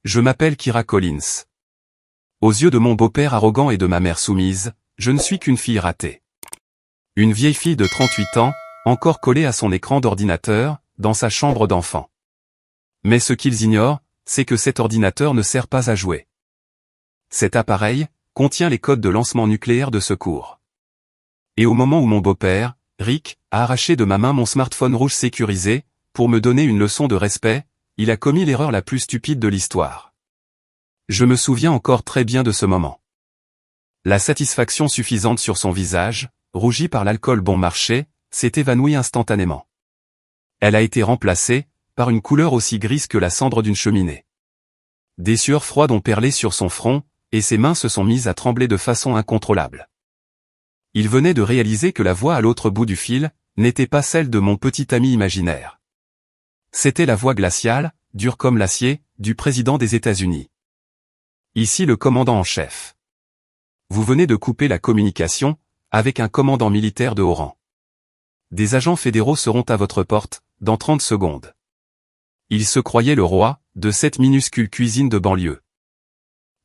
Je m'appelle Kira Collins. Aux yeux de mon beau-père arrogant et de ma mère soumise, je ne suis qu'une fille ratée. Une vieille fille de 38 ans, encore collée à son écran d'ordinateur, dans sa chambre d'enfant. Mais ce qu'ils ignorent, c'est que cet ordinateur ne sert pas à jouer. Cet appareil contient les codes de lancement nucléaire de secours. Et au moment où mon beau-père, Rick, a arraché de ma main mon smartphone rouge sécurisé, pour me donner une leçon de respect, il a commis l'erreur la plus stupide de l'histoire. Je me souviens encore très bien de ce moment. La satisfaction suffisante sur son visage, rougi par l'alcool bon marché, s'est évanouie instantanément. Elle a été remplacée par une couleur aussi grise que la cendre d'une cheminée. Des sueurs froides ont perlé sur son front, et ses mains se sont mises à trembler de façon incontrôlable. Il venait de réaliser que la voix à l'autre bout du fil n'était pas celle de mon petit ami imaginaire. C'était la voix glaciale, dure comme l'acier, du président des États-Unis. Ici le commandant en chef. Vous venez de couper la communication avec un commandant militaire de haut rang. Des agents fédéraux seront à votre porte dans 30 secondes. Il se croyait le roi de cette minuscule cuisine de banlieue.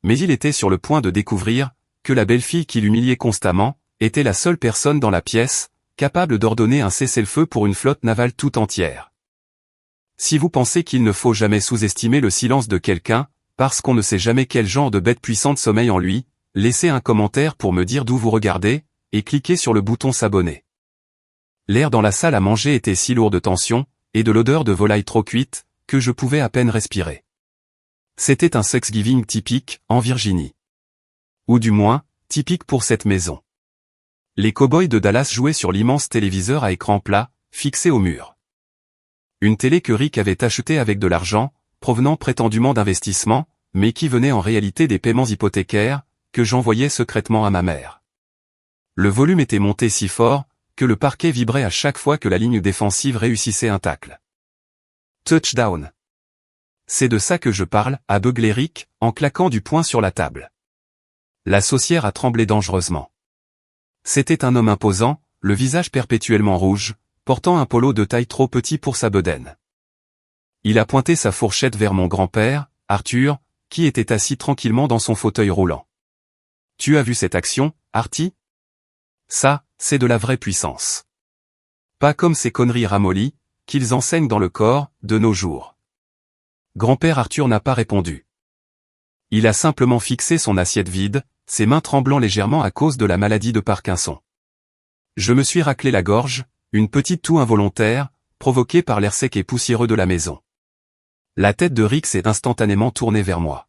Mais il était sur le point de découvrir que la belle-fille qui l'humiliait constamment était la seule personne dans la pièce capable d'ordonner un cessez-le-feu pour une flotte navale tout entière. Si vous pensez qu'il ne faut jamais sous-estimer le silence de quelqu'un, parce qu'on ne sait jamais quel genre de bête puissante sommeille en lui, laissez un commentaire pour me dire d'où vous regardez, et cliquez sur le bouton s'abonner. L'air dans la salle à manger était si lourd de tension, et de l'odeur de volaille trop cuite, que je pouvais à peine respirer. C'était un Thanksgiving typique, en Virginie. Ou du moins, typique pour cette maison. Les cow-boys de Dallas jouaient sur l'immense téléviseur à écran plat, fixé au mur. Une télé que Rick avait achetée avec de l'argent, provenant prétendument d'investissements, mais qui venait en réalité des paiements hypothécaires, que j'envoyais secrètement à ma mère. Le volume était monté si fort, que le parquet vibrait à chaque fois que la ligne défensive réussissait un tacle. Touchdown. C'est de ça que je parle, a beuglé Rick, en claquant du poing sur la table. La saucière a tremblé dangereusement. C'était un homme imposant, le visage perpétuellement rouge, portant un polo de taille trop petit pour sa bedaine. Il a pointé sa fourchette vers mon grand-père, Arthur, qui était assis tranquillement dans son fauteuil roulant. Tu as vu cette action, Artie? Ça, c'est de la vraie puissance. Pas comme ces conneries ramollies, qu'ils enseignent dans le corps, de nos jours. Grand-père Arthur n'a pas répondu. Il a simplement fixé son assiette vide, ses mains tremblant légèrement à cause de la maladie de Parkinson. Je me suis raclé la gorge, une petite toux involontaire, provoquée par l'air sec et poussiéreux de la maison. La tête de Rick s'est instantanément tournée vers moi.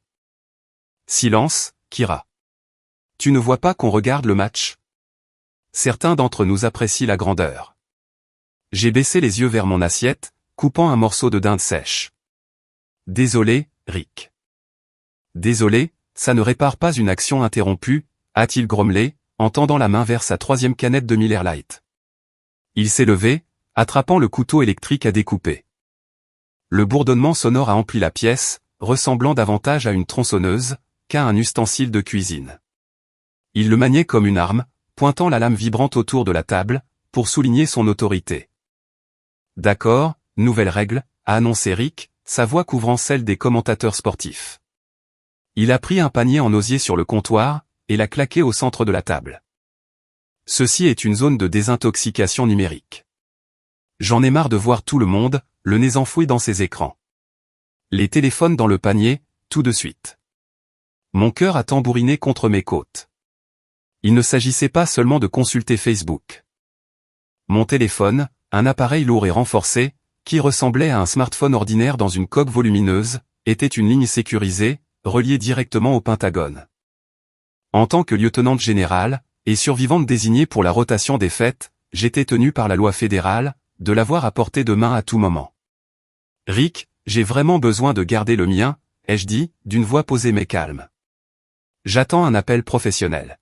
Silence, Kira. Tu ne vois pas qu'on regarde le match? Certains d'entre nous apprécient la grandeur. J'ai baissé les yeux vers mon assiette, coupant un morceau de dinde sèche. Désolé, Rick. Désolé, ça ne répare pas une action interrompue, a-t-il grommelé, en tendant la main vers sa 3e canette de Miller Lite. Il s'est levé, attrapant le couteau électrique à découper. Le bourdonnement sonore a empli la pièce, ressemblant davantage à une tronçonneuse qu'à un ustensile de cuisine. Il le maniait comme une arme, pointant la lame vibrante autour de la table, pour souligner son autorité. D'accord, nouvelle règle, a annoncé Rick, sa voix couvrant celle des commentateurs sportifs. Il a pris un panier en osier sur le comptoir, et l'a claqué au centre de la table. Ceci est une zone de désintoxication numérique. J'en ai marre de voir tout le monde, le nez enfoui dans ses écrans. Les téléphones dans le panier, tout de suite. Mon cœur a tambouriné contre mes côtes. Il ne s'agissait pas seulement de consulter Facebook. Mon téléphone, un appareil lourd et renforcé, qui ressemblait à un smartphone ordinaire dans une coque volumineuse, était une ligne sécurisée, reliée directement au Pentagone. En tant que lieutenant général, et survivante désignée pour la rotation des fêtes, j'étais tenu par la loi fédérale, de l'avoir à portée de main à tout moment. Rick, j'ai vraiment besoin de garder le mien, ai-je dit, d'une voix posée mais calme. J'attends un appel professionnel.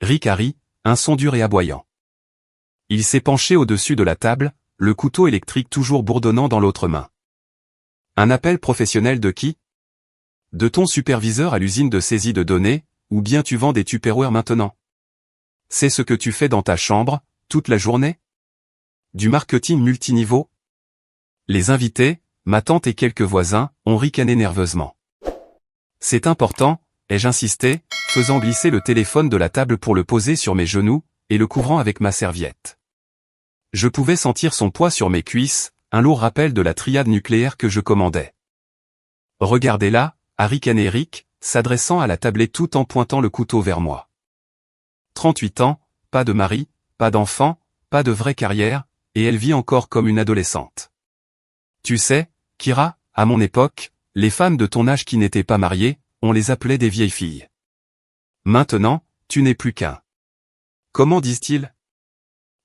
Rick a ri, un son dur et aboyant. Il s'est penché au-dessus de la table, le couteau électrique toujours bourdonnant dans l'autre main. Un appel professionnel de qui? De ton superviseur à l'usine de saisie de données, ou bien tu vends des Tupperware maintenant? C'est ce que tu fais dans ta chambre, toute la journée? Du marketing multiniveau? Les invités, ma tante et quelques voisins, ont ricané nerveusement. C'est important, ai-je insisté, faisant glisser le téléphone de la table pour le poser sur mes genoux, et le couvrant avec ma serviette. Je pouvais sentir son poids sur mes cuisses, un lourd rappel de la triade nucléaire que je commandais. Regardez-la, a ricané Rick, s'adressant à la tablette tout en pointant le couteau vers moi. 38 ans, pas de mari, pas d'enfant, pas de vraie carrière, et elle vit encore comme une adolescente. Tu sais, Kira, à mon époque, les femmes de ton âge qui n'étaient pas mariées, on les appelait des vieilles filles. Maintenant, tu n'es plus qu'un. Comment disent-ils?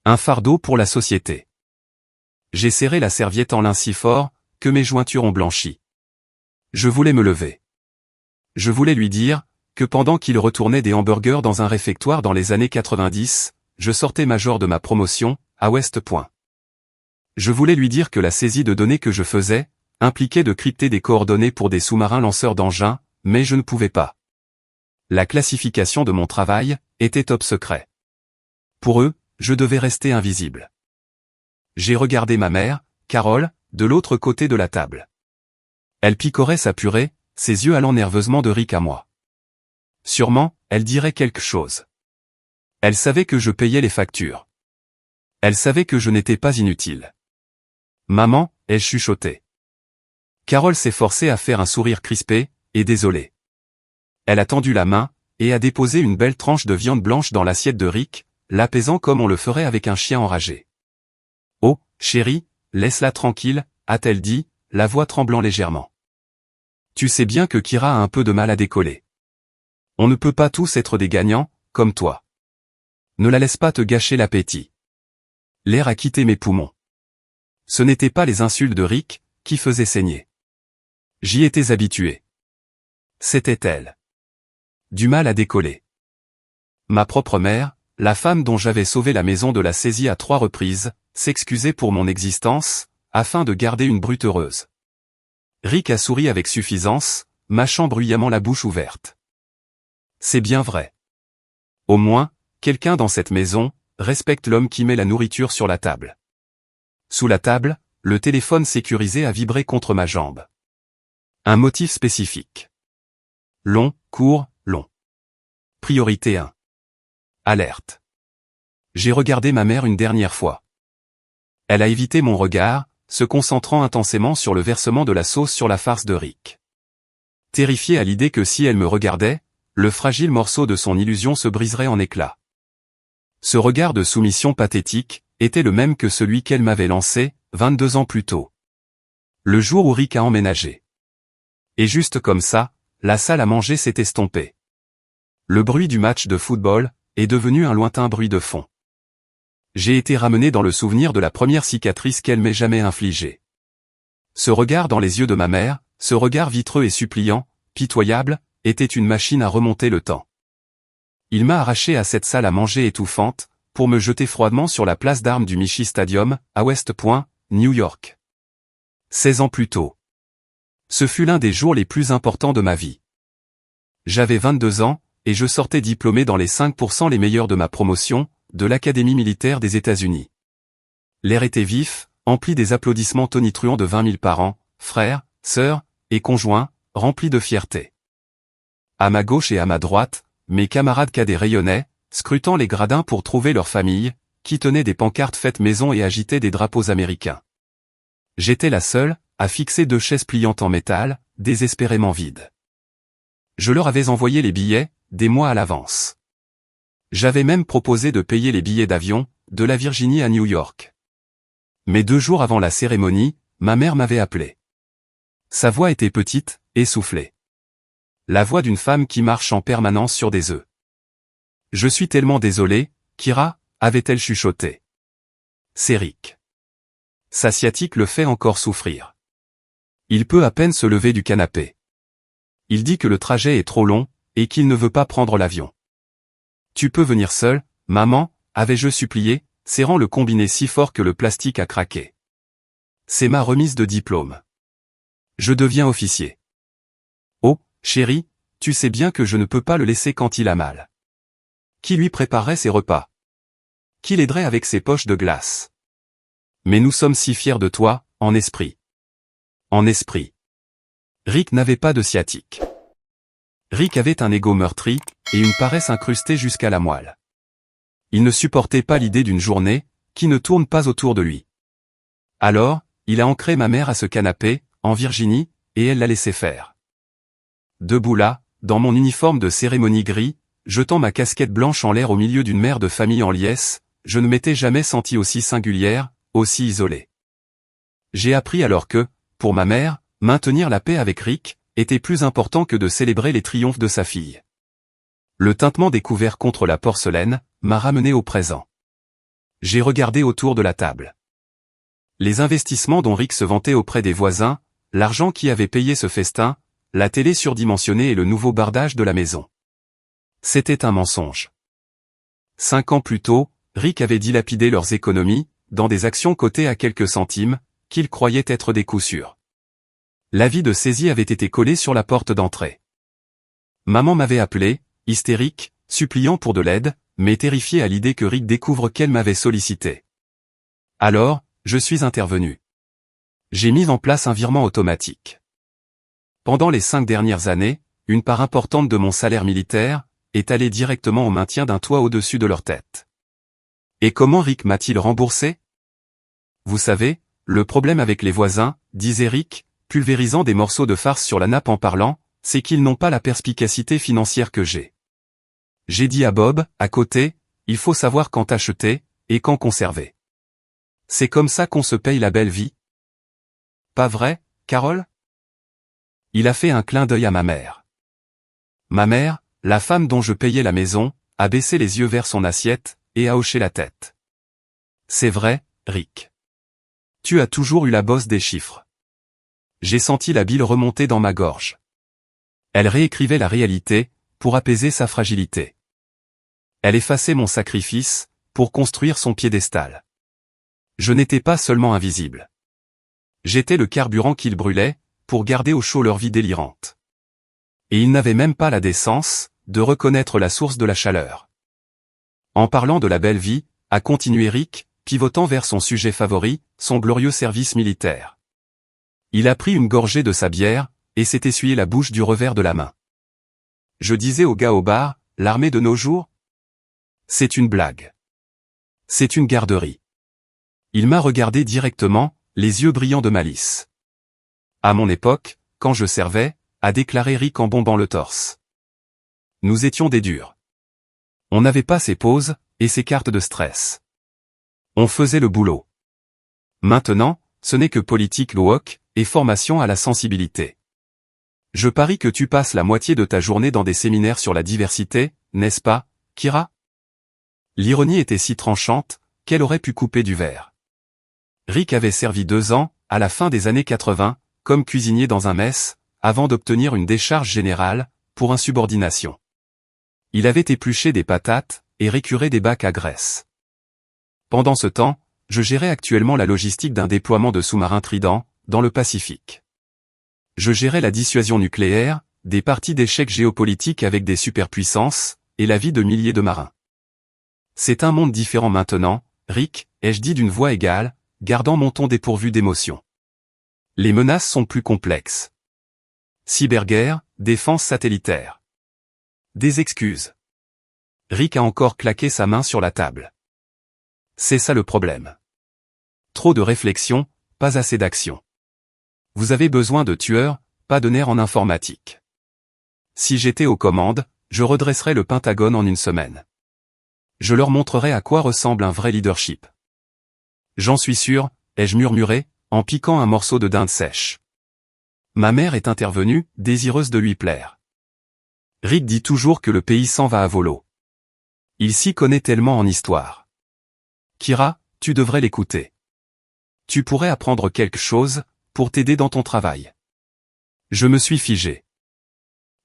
Un fardeau pour la société. J'ai serré la serviette en lin si fort, que mes jointures ont blanchi. Je voulais me lever. Je voulais lui dire, que pendant qu'il retournait des hamburgers dans un réfectoire dans les années 90, je sortais major de ma promotion, à West Point. Je voulais lui dire que la saisie de données que je faisais, impliquait de crypter des coordonnées pour des sous-marins lanceurs d'engins, mais je ne pouvais pas. La classification de mon travail, était top secret. Pour eux, je devais rester invisible. J'ai regardé ma mère, Carole, de l'autre côté de la table. Elle picorait sa purée, ses yeux allant nerveusement de Rick à moi. Sûrement, elle dirait quelque chose. Elle savait que je payais les factures. Elle savait que je n'étais pas inutile. Maman, ai-je chuchoté. Carole s'est forcée à faire un sourire crispé, et désolé. Elle a tendu la main, et a déposé une belle tranche de viande blanche dans l'assiette de Rick, l'apaisant comme on le ferait avec un chien enragé. Oh, chérie, laisse-la tranquille, a-t-elle dit, la voix tremblant légèrement. Tu sais bien que Kira a un peu de mal à décoller. On ne peut pas tous être des gagnants, comme toi. Ne la laisse pas te gâcher l'appétit. L'air a quitté mes poumons. Ce n'étaient pas les insultes de Rick, qui faisaient saigner. J'y étais habitué. C'était elle. Du mal à décoller. Ma propre mère, la femme dont j'avais sauvé la maison de la saisie à 3 reprises, s'excusait pour mon existence, afin de garder une brute heureuse. Rick a souri avec suffisance, mâchant bruyamment la bouche ouverte. C'est bien vrai. Au moins, quelqu'un dans cette maison, respecte l'homme qui met la nourriture sur la table. Sous la table, le téléphone sécurisé a vibré contre ma jambe. Un motif spécifique. Long, court, long. Priorité 1. Alerte. J'ai regardé ma mère une dernière fois. Elle a évité mon regard, se concentrant intensément sur le versement de la sauce sur la farce de Rick. Terrifiée à l'idée que si elle me regardait, le fragile morceau de son illusion se briserait en éclats. Ce regard de soumission pathétique, était le même que celui qu'elle m'avait lancé, 22 ans plus tôt. Le jour où Rick a emménagé. Et juste comme ça, la salle à manger s'est estompée. Le bruit du match de football, est devenu un lointain bruit de fond. J'ai été ramené dans le souvenir de la première cicatrice qu'elle m'ait jamais infligée. Ce regard dans les yeux de ma mère, ce regard vitreux et suppliant, pitoyable, était une machine à remonter le temps. Il m'a arraché à cette salle à manger étouffante, pour me jeter froidement sur la place d'armes du Michie Stadium, à West Point, New York. 16 ans plus tôt. Ce fut l'un des jours les plus importants de ma vie. J'avais 22 ans, et je sortais diplômé dans les 5% les meilleurs de ma promotion, de l'Académie militaire des États-Unis. L'air était vif, empli des applaudissements tonitruants de 20 000 parents, frères, sœurs, et conjoints, remplis de fierté. À ma gauche et à ma droite, mes camarades cadets rayonnaient, scrutant les gradins pour trouver leur famille, qui tenaient des pancartes faites maison et agitaient des drapeaux américains. J'étais la seule, à fixer 2 chaises pliantes en métal, désespérément vides. Je leur avais envoyé les billets, des mois à l'avance. J'avais même proposé de payer les billets d'avion, de la Virginie à New York. Mais 2 jours avant la cérémonie, ma mère m'avait appelé. Sa voix était petite, essoufflée. La voix d'une femme qui marche en permanence sur des œufs. Je suis tellement désolé, Kira, avait-elle chuchoté. C'est Rick. Sa sciatique le fait encore souffrir. Il peut à peine se lever du canapé. Il dit que le trajet est trop long, et qu'il ne veut pas prendre l'avion. Tu peux venir seul, maman, avais-je supplié, serrant le combiné si fort que le plastique a craqué. C'est ma remise de diplôme. Je deviens officier. Oh, chérie, tu sais bien que je ne peux pas le laisser quand il a mal. Qui lui préparerait ses repas? Qui l'aiderait avec ses poches de glace? Mais nous sommes si fiers de toi, en esprit. En esprit. Rick n'avait pas de sciatique. Rick avait un ego meurtri, et une paresse incrustée jusqu'à la moelle. Il ne supportait pas l'idée d'une journée, qui ne tourne pas autour de lui. Alors, il a ancré ma mère à ce canapé, en Virginie, et elle l'a laissé faire. Debout là, dans mon uniforme de cérémonie gris, jetant ma casquette blanche en l'air au milieu d'une mère de famille en liesse, je ne m'étais jamais senti aussi singulière, aussi isolée. J'ai appris alors que, pour ma mère, maintenir la paix avec Rick, était plus important que de célébrer les triomphes de sa fille. Le tintement des couverts contre la porcelaine m'a ramené au présent. J'ai regardé autour de la table. Les investissements dont Rick se vantait auprès des voisins, l'argent qui avait payé ce festin, la télé surdimensionnée et le nouveau bardage de la maison. C'était un mensonge. 5 ans plus tôt, Rick avait dilapidé leurs économies, dans des actions cotées à quelques centimes, qu'il croyait être des coups sûrs. L'avis de saisie avait été collé sur la porte d'entrée. Maman m'avait appelé, hystérique, suppliant pour de l'aide, mais terrifié à l'idée que Rick découvre qu'elle m'avait sollicité. Alors, je suis intervenu. J'ai mis en place un virement automatique. Pendant les 5 dernières années, une part importante de mon salaire militaire est allée directement au maintien d'un toit au-dessus de leur tête. Et comment Rick m'a-t-il remboursé? Vous savez, le problème avec les voisins, disait Rick, pulvérisant des morceaux de farce sur la nappe en parlant, c'est qu'ils n'ont pas la perspicacité financière que j'ai. J'ai dit à Bob, à côté, il faut savoir quand acheter, et quand conserver. C'est comme ça qu'on se paye la belle vie. Pas vrai, Carole? Il a fait un clin d'œil à ma mère. Ma mère, la femme dont je payais la maison, a baissé les yeux vers son assiette, et a hoché la tête. C'est vrai, Rick. Tu as toujours eu la bosse des chiffres. J'ai senti la bile remonter dans ma gorge. Elle réécrivait la réalité, pour apaiser sa fragilité. Elle effaçait mon sacrifice, pour construire son piédestal. Je n'étais pas seulement invisible. J'étais le carburant qu'ils brûlaient, pour garder au chaud leur vie délirante. Et ils n'avaient même pas la décence, de reconnaître la source de la chaleur. En parlant de la belle vie, a continué Rick, pivotant vers son sujet favori, son glorieux service militaire. Il a pris une gorgée de sa bière, et s'est essuyé la bouche du revers de la main. Je disais au gars au bar, l'armée de nos jours? C'est une blague. C'est une garderie. Il m'a regardé directement, les yeux brillants de malice. À mon époque, quand je servais, a déclaré Rick en bombant le torse. Nous étions des durs. On n'avait pas ses pauses, et ses cartes de stress. On faisait le boulot. Maintenant, ce n'est que politique louoc, et formation à la sensibilité. Je parie que tu passes la moitié de ta journée dans des séminaires sur la diversité, n'est-ce pas, Kira? L'ironie était si tranchante, qu'elle aurait pu couper du verre. Rick avait servi 2 ans, à la fin des années 80, comme cuisinier dans un mess, avant d'obtenir une décharge générale, pour insubordination. Il avait épluché des patates, et récuré des bacs à graisse. Pendant ce temps, je gérais actuellement la logistique d'un déploiement de sous-marins Trident, dans le Pacifique. Je gérais la dissuasion nucléaire, des parties d'échecs géopolitiques avec des superpuissances, et la vie de milliers de marins. C'est un monde différent maintenant, Rick, ai-je dit d'une voix égale, gardant mon ton dépourvu d'émotion. Les menaces sont plus complexes. Cyberguerre, défense satellitaire. Des excuses. Rick a encore claqué sa main sur la table. C'est ça le problème. Trop de réflexion, pas assez d'action. Vous avez besoin de tueurs, pas de nerfs en informatique. Si j'étais aux commandes, je redresserais le Pentagone en une semaine. Je leur montrerais à quoi ressemble un vrai leadership. J'en suis sûr, ai-je murmuré, en piquant un morceau de dinde sèche. Ma mère est intervenue, désireuse de lui plaire. Rick dit toujours que le pays s'en va à volo. Il s'y connaît tellement en histoire. Kira, tu devrais l'écouter. Tu pourrais apprendre quelque chose, pour t'aider dans ton travail. Je me suis figé.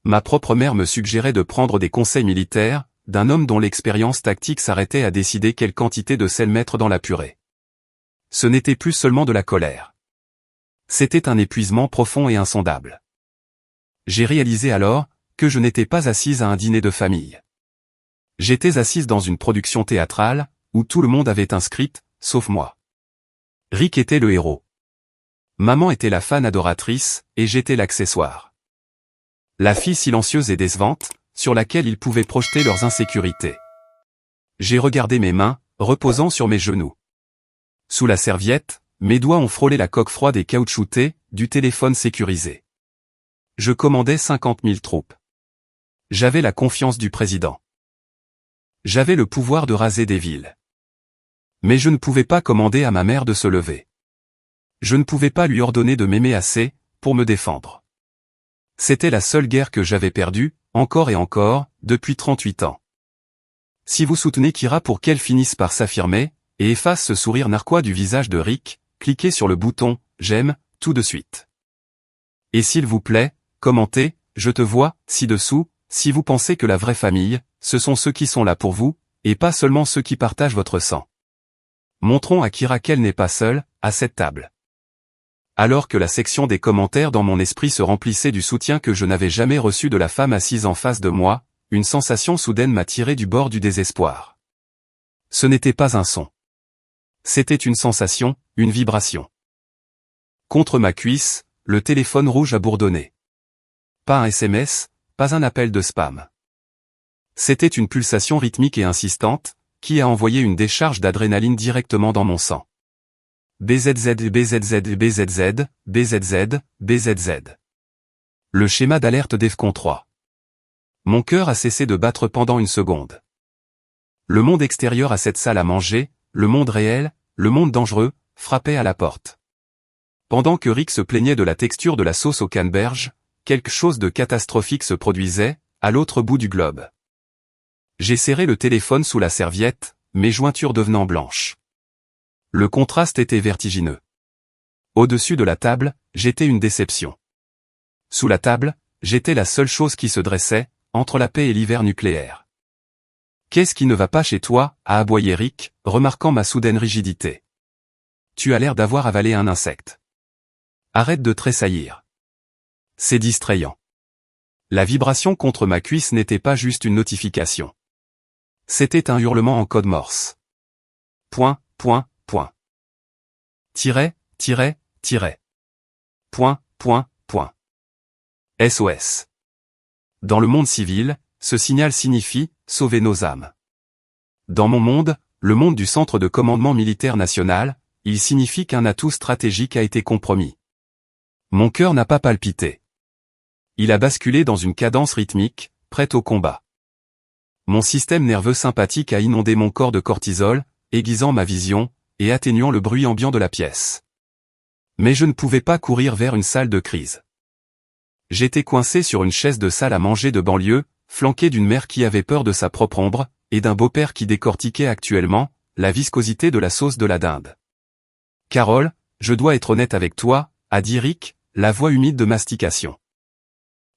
Ma propre mère me suggérait de prendre des conseils militaires, d'un homme dont l'expérience tactique s'arrêtait à décider quelle quantité de sel mettre dans la purée. Ce n'était plus seulement de la colère. C'était un épuisement profond et insondable. J'ai réalisé alors, que je n'étais pas assise à un dîner de famille. J'étais assise dans une production théâtrale, où tout le monde avait un script, sauf moi. Rick était le héros. Maman était la fan adoratrice, et j'étais l'accessoire. La fille silencieuse et décevante, sur laquelle ils pouvaient projeter leurs insécurités. J'ai regardé mes mains, reposant sur mes genoux. Sous la serviette, mes doigts ont frôlé la coque froide et caoutchoutée du téléphone sécurisé. Je commandais 50 000 troupes. J'avais la confiance du président. J'avais le pouvoir de raser des villes. Mais je ne pouvais pas commander à ma mère de se lever. Je ne pouvais pas lui ordonner de m'aimer assez pour me défendre. C'était la seule guerre que j'avais perdue, encore et encore, depuis 38 ans. Si vous soutenez Kira pour qu'elle finisse par s'affirmer, et efface ce sourire narquois du visage de Rick, cliquez sur le bouton « J'aime » tout de suite. Et s'il vous plaît, commentez « Je te vois » ci-dessous, si vous pensez que la vraie famille, ce sont ceux qui sont là pour vous, et pas seulement ceux qui partagent votre sang. Montrons à Kira qu'elle n'est pas seule, à cette table. Alors que la section des commentaires dans mon esprit se remplissait du soutien que je n'avais jamais reçu de la femme assise en face de moi, une sensation soudaine m'a tiré du bord du désespoir. Ce n'était pas un son. C'était une sensation, une vibration. Contre ma cuisse, le téléphone rouge a bourdonné. Pas un SMS, pas un appel de spam. C'était une pulsation rythmique et insistante, qui a envoyé une décharge d'adrénaline directement dans mon sang. BZZ, BZZ, BZZ, BZZ, BZZ. Le schéma d'alerte DEFCON 3. Mon cœur a cessé de battre pendant une seconde. Le monde extérieur à cette salle à manger, le monde réel, le monde dangereux, frappait à la porte. Pendant que Rick se plaignait de la texture de la sauce au canneberge, quelque chose de catastrophique se produisait, à l'autre bout du globe. J'ai serré le téléphone sous la serviette, mes jointures devenant blanches. Le contraste était vertigineux. Au-dessus de la table, j'étais une déception. Sous la table, j'étais la seule chose qui se dressait, entre la paix et l'hiver nucléaire. Qu'est-ce qui ne va pas chez toi, a aboyé Rick, remarquant ma soudaine rigidité. Tu as l'air d'avoir avalé un insecte. Arrête de tressaillir. C'est distrayant. La vibration contre ma cuisse n'était pas juste une notification. C'était un hurlement en code morse. Point, point, point. Tiret, tiret, tiret. Point, point, point. SOS. Dans le monde civil, ce signal signifie « sauver nos âmes ». Dans mon monde, le monde du Centre de commandement militaire national, il signifie qu'un atout stratégique a été compromis. Mon cœur n'a pas palpité. Il a basculé dans une cadence rythmique, prête au combat. Mon système nerveux sympathique a inondé mon corps de cortisol, aiguisant ma vision, et atténuant le bruit ambiant de la pièce. Mais je ne pouvais pas courir vers une salle de crise. J'étais coincé sur une chaise de salle à manger de banlieue, flanqué d'une mère qui avait peur de sa propre ombre, et d'un beau-père qui décortiquait actuellement la viscosité de la sauce de la dinde. « Carole, je dois être honnête avec toi », a dit Rick, la voix humide de mastication.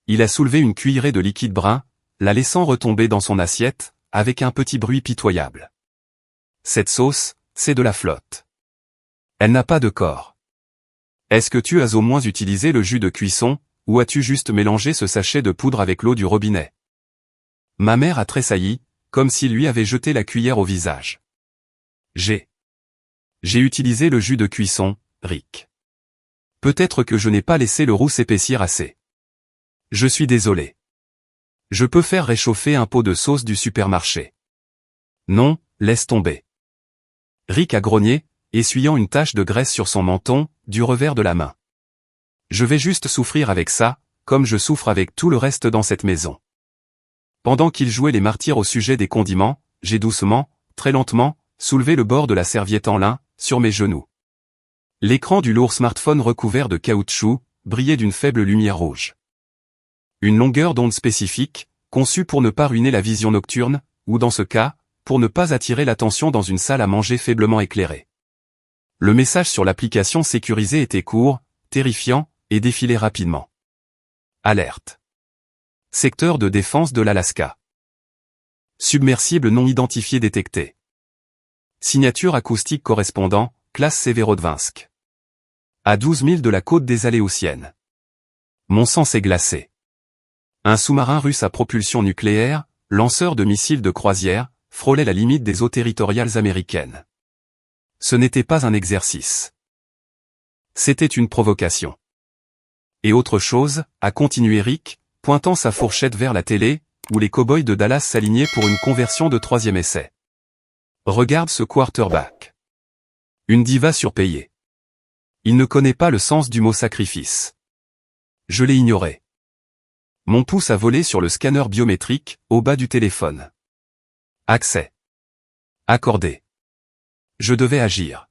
Il a soulevé une cuillerée de liquide brun, la laissant retomber dans son assiette, avec un petit bruit pitoyable. Cette sauce, c'est de la flotte. Elle n'a pas de corps. Est-ce que tu as au moins utilisé le jus de cuisson, ou as-tu juste mélangé ce sachet de poudre avec l'eau du robinet? Ma mère a tressailli, comme s'il lui avait jeté la cuillère au visage. J'ai utilisé le jus de cuisson, Rick. Peut-être que je n'ai pas laissé le roux s'épaissir assez. Je suis désolé. Je peux faire réchauffer un pot de sauce du supermarché. Non, laisse tomber. Rick a grogné, essuyant une tache de graisse sur son menton, du revers de la main. Je vais juste souffrir avec ça, comme je souffre avec tout le reste dans cette maison. Pendant qu'il jouait les martyrs au sujet des condiments, j'ai doucement, très lentement, soulevé le bord de la serviette en lin, sur mes genoux. L'écran du lourd smartphone recouvert de caoutchouc, brillait d'une faible lumière rouge. Une longueur d'onde spécifique, conçue pour ne pas ruiner la vision nocturne, ou dans ce cas, pour ne pas attirer l'attention dans une salle à manger faiblement éclairée. Le message sur l'application sécurisée était court, terrifiant, et défilait rapidement. Alerte. Secteur de défense de l'Alaska. Submersible non identifié détecté. Signature acoustique correspondant, classe Severodvinsk. À 12 000 de la côte des Aléoutiennes. Mon sang s'est glacé. Un sous-marin russe à propulsion nucléaire, lanceur de missiles de croisière, frôlait la limite des eaux territoriales américaines. Ce n'était pas un exercice. C'était une provocation. Et autre chose, a continué Rick, pointant sa fourchette vers la télé, où les Cowboys de Dallas s'alignaient pour une conversion de 3e essai. Regarde ce quarterback. Une diva surpayée. Il ne connaît pas le sens du mot sacrifice. Je l'ai ignoré. Mon pouce a volé sur le scanner biométrique, au bas du téléphone. Accès. Accordé. Je devais agir.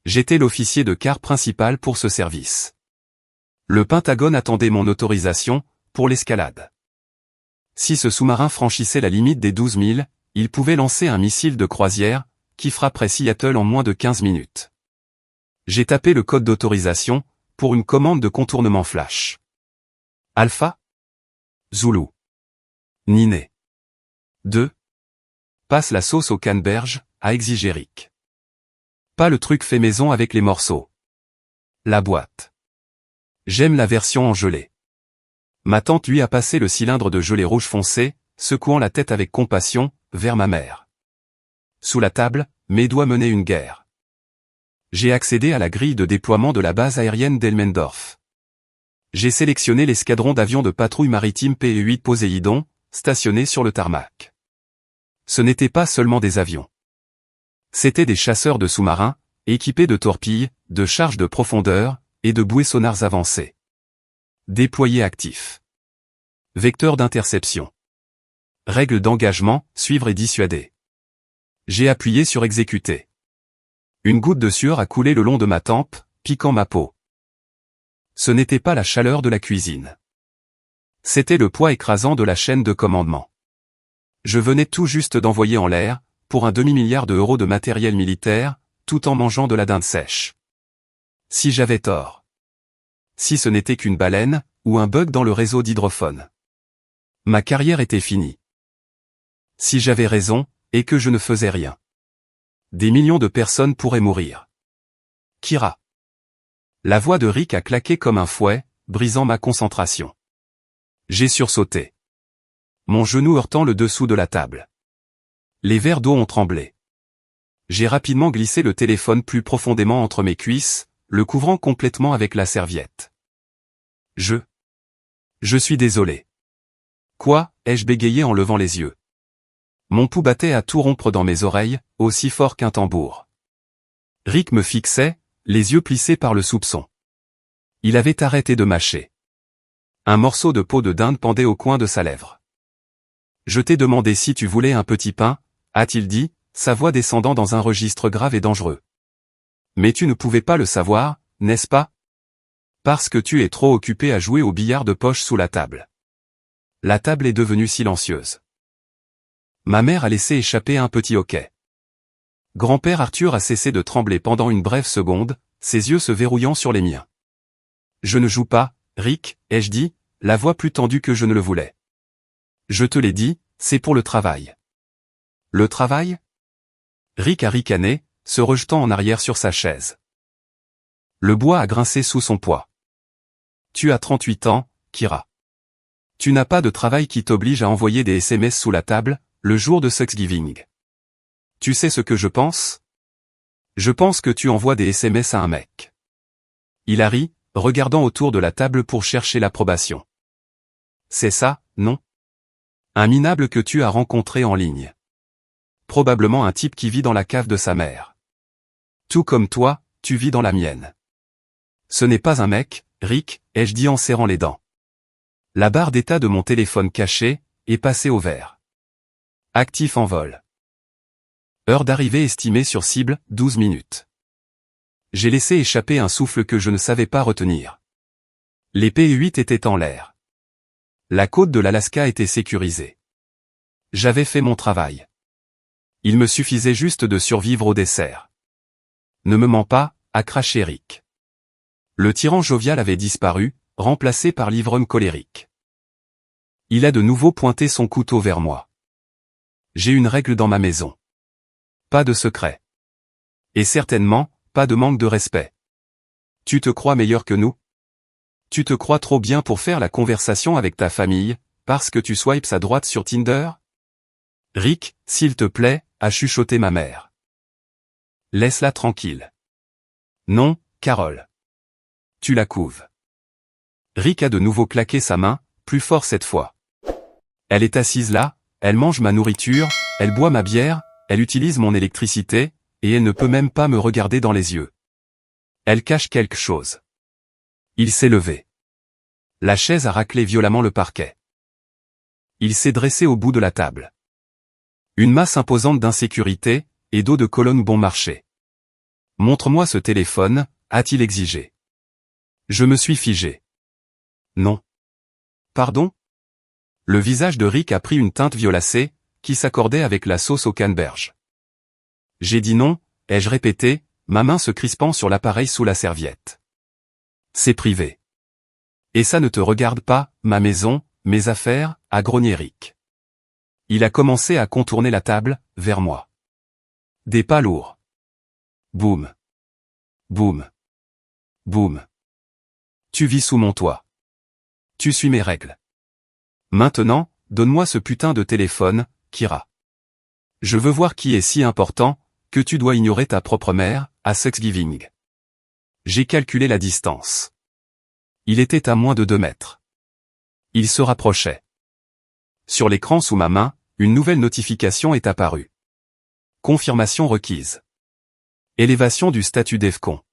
J'étais l'officier de quart principal pour ce service. Le Pentagone attendait mon autorisation, pour l'escalade. Si ce sous-marin franchissait la limite des 12 000, il pouvait lancer un missile de croisière, qui frapperait Seattle en moins de 15 minutes. J'ai tapé le code d'autorisation, pour une commande de contournement flash. Alpha. Zulu. Niné. 2. Passe la sauce au canneberge, a exigé Rick. Pas le truc fait maison avec les morceaux. La boîte. J'aime la version en gelée. Ma tante lui a passé le cylindre de gelée rouge foncé, secouant la tête avec compassion, vers ma mère. Sous la table, mes doigts menaient une guerre. J'ai accédé à la grille de déploiement de la base aérienne d'Elmendorf. J'ai sélectionné l'escadron d'avions de patrouille maritime PE-8 Poséidon, stationné sur le tarmac. Ce n'étaient pas seulement des avions. C'étaient des chasseurs de sous-marins, équipés de torpilles, de charges de profondeur, et de bouées sonars avancées. Déployés actifs. Vecteurs d'interception. Règles d'engagement, suivre et dissuader. J'ai appuyé sur exécuter. Une goutte de sueur a coulé le long de ma tempe, piquant ma peau. Ce n'était pas la chaleur de la cuisine. C'était le poids écrasant de la chaîne de commandement. Je venais tout juste d'envoyer en l'air, pour un demi-milliard d'euros de matériel militaire, tout en mangeant de la dinde sèche. Si j'avais tort. Si ce n'était qu'une baleine, ou un bug dans le réseau d'hydrophone. Ma carrière était finie. Si j'avais raison, et que je ne faisais rien. Des millions de personnes pourraient mourir. Kira. La voix de Rick a claqué comme un fouet, brisant ma concentration. J'ai sursauté. Mon genou heurtant le dessous de la table. Les verres d'eau ont tremblé. J'ai rapidement glissé le téléphone plus profondément entre mes cuisses, le couvrant complètement avec la serviette. Je suis désolé. Quoi, ai-je bégayé en levant les yeux. Mon pouls battait à tout rompre dans mes oreilles, aussi fort qu'un tambour. Rick me fixait, les yeux plissés par le soupçon. Il avait arrêté de mâcher. Un morceau de peau de dinde pendait au coin de sa lèvre. Je t'ai demandé si tu voulais un petit pain, a-t-il dit, sa voix descendant dans un registre grave et dangereux. Mais tu ne pouvais pas le savoir, n'est-ce pas? Parce que tu es trop occupé à jouer au billard de poche sous la table. La table est devenue silencieuse. Ma mère a laissé échapper un petit hoquet. Grand-père Arthur a cessé de trembler pendant une brève seconde, ses yeux se verrouillant sur les miens. Je ne joue pas, Rick, ai-je dit, la voix plus tendue que je ne le voulais. Je te l'ai dit, c'est pour le travail. Le travail? Rick a ricané, se rejetant en arrière sur sa chaise. Le bois a grincé sous son poids. Tu as 38 ans, Kira. Tu n'as pas de travail qui t'oblige à envoyer des SMS sous la table, le jour de Thanksgiving. Tu sais ce que je pense? Je pense que tu envoies des SMS à un mec. Il a ri, regardant autour de la table pour chercher l'approbation. C'est ça, non? Un minable que tu as rencontré en ligne. Probablement un type qui vit dans la cave de sa mère. Tout comme toi, tu vis dans la mienne. Ce n'est pas un mec, Rick, ai-je dit en serrant les dents. La barre d'état de mon téléphone caché est passée au vert. Actif en vol. Heure d'arrivée estimée sur cible, 12 minutes. J'ai laissé échapper un souffle que je ne savais pas retenir. Les PE-8 étaient en l'air. La côte de l'Alaska était sécurisée. J'avais fait mon travail. Il me suffisait juste de survivre au dessert. Ne me mens pas, a craché Rick. Le tyran jovial avait disparu, remplacé par l'ivrogne colérique. Il a de nouveau pointé son couteau vers moi. J'ai une règle dans ma maison. Pas de secret. Et certainement, pas de manque de respect. Tu te crois meilleur que nous? Tu te crois trop bien pour faire la conversation avec ta famille, parce que tu swipes à droite sur Tinder? Rick, s'il te plaît, a chuchoté ma mère. Laisse-la tranquille. Non, Carole. Tu la couves. Rick a de nouveau claqué sa main, plus fort cette fois. Elle est assise là, elle mange ma nourriture, elle boit ma bière, elle utilise mon électricité, et elle ne peut même pas me regarder dans les yeux. Elle cache quelque chose. Il s'est levé. La chaise a raclé violemment le parquet. Il s'est dressé au bout de la table. Une masse imposante d'insécurité, et dos de colonne bon marché. « Montre-moi ce téléphone », a-t-il exigé. Je me suis figé. Non. Pardon ? Le visage de Rick a pris une teinte violacée, qui s'accordait avec la sauce au canneberge. J'ai dit non, ai-je répété, ma main se crispant sur l'appareil sous la serviette. C'est privé. Et ça ne te regarde pas, ma maison, mes affaires, a grogné Rick. Il a commencé à contourner la table, vers moi. Des pas lourds. Boum. Boum. Boum. Tu vis sous mon toit. Tu suis mes règles. Maintenant, donne-moi ce putain de téléphone, Kira. Je veux voir qui est si important, que tu dois ignorer ta propre mère, à Thanksgiving. J'ai calculé la distance. Il était à moins de 2 mètres. Il se rapprochait. Sur l'écran sous ma main, une nouvelle notification est apparue. Confirmation requise. Élévation du statut DEFCON.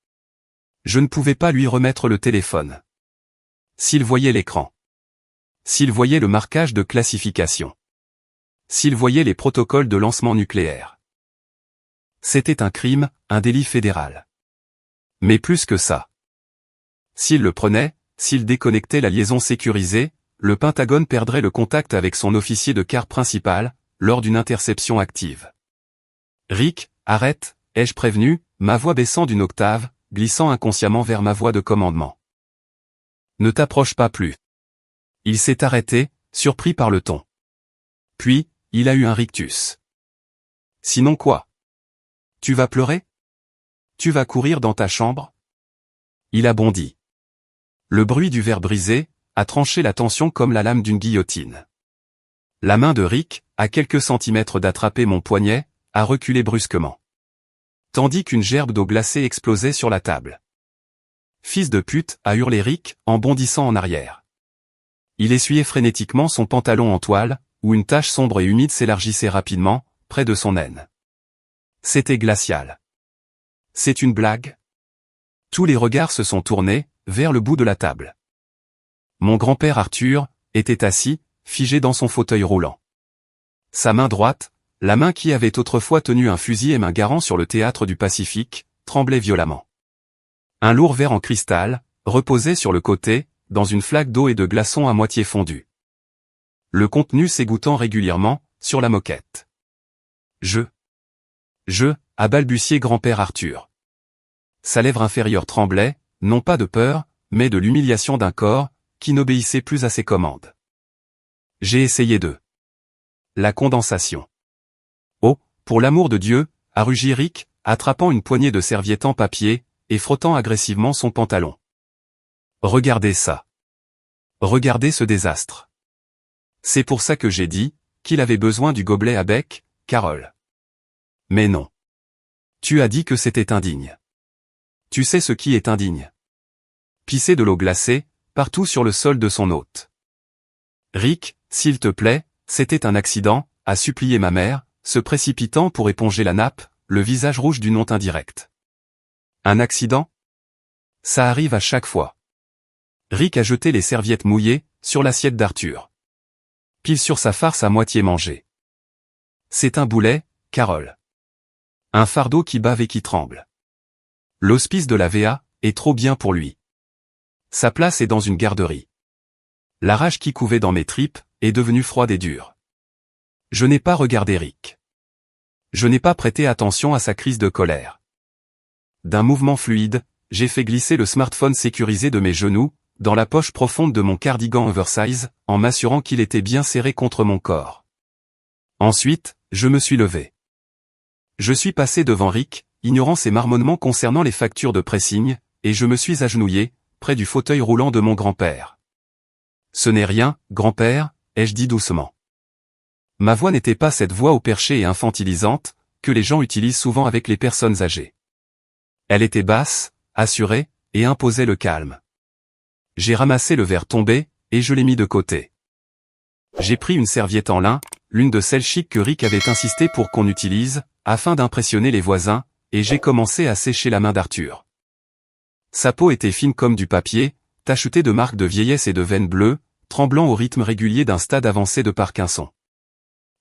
Je ne pouvais pas lui remettre le téléphone. S'il voyait l'écran. S'il voyait le marquage de classification. S'il voyait les protocoles de lancement nucléaire. C'était un crime, un délit fédéral. Mais plus que ça. S'il le prenait, s'il déconnectait la liaison sécurisée, le Pentagone perdrait le contact avec son officier de quart principal, lors d'une interception active. Rick, arrête, ai-je prévenu, ma voix baissant d'une octave, glissant inconsciemment vers ma voix de commandement. Ne t'approche pas plus. Il s'est arrêté, surpris par le ton. Puis, il a eu un rictus. Sinon quoi ? Tu vas pleurer ? Tu vas courir dans ta chambre ? Il a bondi. Le bruit du verre brisé a tranché la tension comme la lame d'une guillotine. La main de Rick, à quelques centimètres d'attraper mon poignet, a reculé brusquement. Tandis qu'une gerbe d'eau glacée explosait sur la table. Fils de pute, a hurlé Rick, en bondissant en arrière. Il essuyait frénétiquement son pantalon en toile, où une tache sombre et humide s'élargissait rapidement, près de son aine. C'était glacial. C'est une blague ? Tous les regards se sont tournés, vers le bout de la table. Mon grand-père Arthur, était assis, figé dans son fauteuil roulant. Sa main droite, la main qui avait autrefois tenu un fusil et main garant sur le théâtre du Pacifique, tremblait violemment. Un lourd verre en cristal, reposait sur le côté, dans une flaque d'eau et de glaçons à moitié fondus. Le contenu s'égouttant régulièrement, sur la moquette. A balbutié grand-père Arthur. Sa lèvre inférieure tremblait, non pas de peur, mais de l'humiliation d'un corps, qui n'obéissait plus à ses commandes. J'ai essayé de... La condensation. Oh, pour l'amour de Dieu, a rugi Rick, attrapant une poignée de serviettes en papier, et frottant agressivement son pantalon. Regardez ça. Regardez ce désastre. C'est pour ça que j'ai dit, qu'il avait besoin du gobelet à bec, Carole. Mais non. Tu as dit que c'était indigne. Tu sais ce qui est indigne. Pisser de l'eau glacée, partout sur le sol de son hôte. Rick, s'il te plaît, c'était un accident, a supplié ma mère, se précipitant pour éponger la nappe, le visage rouge d'une honte indirecte. Un accident ? Ça arrive à chaque fois. Rick a jeté les serviettes mouillées, sur l'assiette d'Arthur. Pile sur sa farce à moitié mangée. C'est un boulet, Carole. Un fardeau qui bave et qui tremble. L'hospice de la VA, est trop bien pour lui. Sa place est dans une garderie. La rage qui couvait dans mes tripes, est devenue froide et dure. Je n'ai pas regardé Rick. Je n'ai pas prêté attention à sa crise de colère. D'un mouvement fluide, j'ai fait glisser le smartphone sécurisé de mes genoux, dans la poche profonde de mon cardigan oversize, en m'assurant qu'il était bien serré contre mon corps. Ensuite, je me suis levé. Je suis passé devant Rick, ignorant ses marmonnements concernant les factures de pressing, et je me suis agenouillé, près du fauteuil roulant de mon grand-père. Ce n'est rien, grand-père, ai-je dit doucement. Ma voix n'était pas cette voix au perché et infantilisante, que les gens utilisent souvent avec les personnes âgées. Elle était basse, assurée, et imposait le calme. J'ai ramassé le verre tombé, et je l'ai mis de côté. J'ai pris une serviette en lin, l'une de celles chic que Rick avait insisté pour qu'on utilise, afin d'impressionner les voisins, et j'ai commencé à sécher la main d'Arthur. Sa peau était fine comme du papier, tachetée de marques de vieillesse et de veines bleues, tremblant au rythme régulier d'un stade avancé de Parkinson.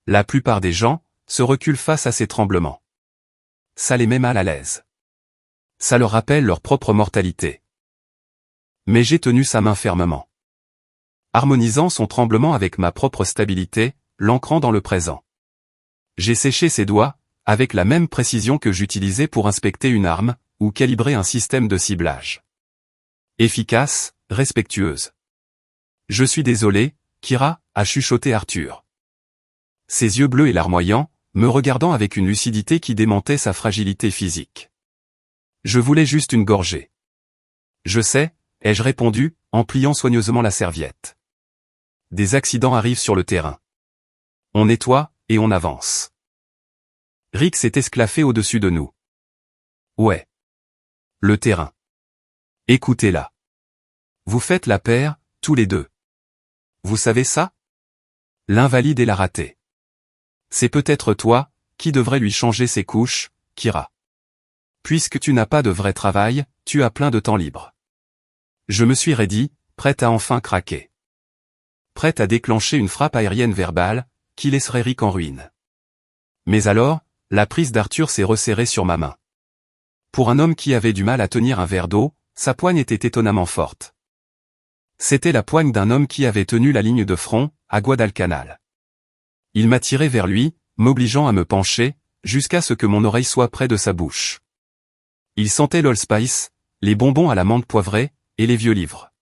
La plupart des gens se reculent face à ces tremblements. Ça les met mal à l'aise. Ça leur rappelle leur propre mortalité. Mais j'ai tenu sa main fermement, harmonisant son tremblement avec ma propre stabilité, l'ancrant dans le présent. J'ai séché ses doigts, avec la même précision que j'utilisais pour inspecter une arme, ou calibrer un système de ciblage. Efficace, respectueuse. Je suis désolé, Kira, a chuchoté Arthur. Ses yeux bleus et larmoyants, me regardant avec une lucidité qui démentait sa fragilité physique. Je voulais juste une gorgée. Je sais, ai-je répondu, en pliant soigneusement la serviette. Des accidents arrivent sur le terrain. On nettoie, et on avance. Rick s'est esclaffé au-dessus de nous. Ouais. Le terrain. Écoutez-la. Vous faites la paire, tous les deux. Vous savez ça? L'invalide et la ratée. C'est peut-être toi, qui devrais lui changer ses couches, Kira. Puisque tu n'as pas de vrai travail, tu as plein de temps libre. Je me suis raidi, prête à enfin craquer. Prête à déclencher une frappe aérienne verbale, qui laisserait Rick en ruine. Mais alors, la prise d'Arthur s'est resserrée sur ma main. Pour un homme qui avait du mal à tenir un verre d'eau, sa poigne était étonnamment forte. C'était la poigne d'un homme qui avait tenu la ligne de front, à Guadalcanal. Il m'a tiré vers lui, m'obligeant à me pencher, jusqu'à ce que mon oreille soit près de sa bouche. Il sentait l'Allspice, les bonbons à la menthe poivrée, et les vieux livres.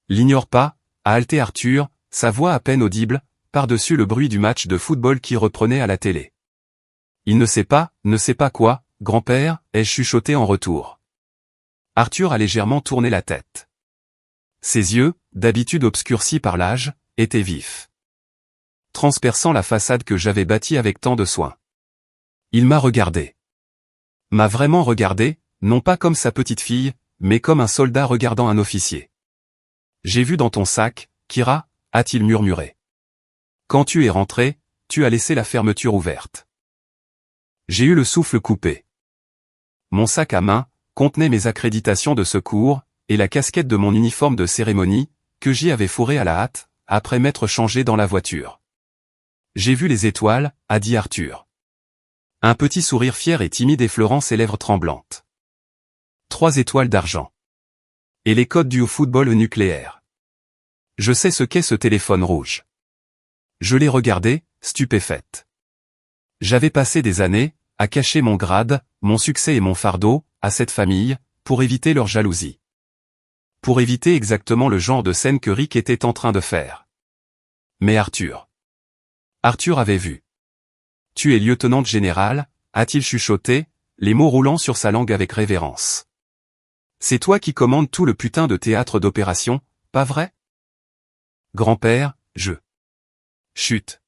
L'ignore pas, a haleté Arthur, sa voix à peine audible, par-dessus le bruit du match de football qui reprenait à la télé. Il ne sait pas quoi, grand-père, ai-je chuchoté en retour. Arthur a légèrement tourné la tête. Ses yeux, d'habitude obscurcis par l'âge, étaient vifs, transperçant la façade que j'avais bâtie avec tant de soin. Il m'a regardé. M'a vraiment regardé, non pas comme sa petite fille, mais comme un soldat regardant un officier. J'ai vu dans ton sac, Kira, a-t-il murmuré. Quand tu es rentré, tu as laissé la fermeture ouverte. J'ai eu le souffle coupé. Mon sac à main contenait mes accréditations de secours, et la casquette de mon uniforme de cérémonie, que j'y avais fourré à la hâte, après m'être changé dans la voiture. J'ai vu les étoiles, a dit Arthur. Un petit sourire fier et timide effleurant ses lèvres tremblantes. 3 étoiles d'argent. Et les codes dus au football nucléaire. Je sais ce qu'est ce téléphone rouge. Je l'ai regardé, stupéfaite. J'avais passé des années, à cacher mon grade, mon succès et mon fardeau, à cette famille, pour éviter leur jalousie. Pour éviter exactement le genre de scène que Rick était en train de faire. Mais Arthur avait vu. Tu es lieutenant général, a-t-il chuchoté, les mots roulant sur sa langue avec révérence. C'est toi qui commandes tout le putain de théâtre d'opération, pas vrai? Grand-père, Chut.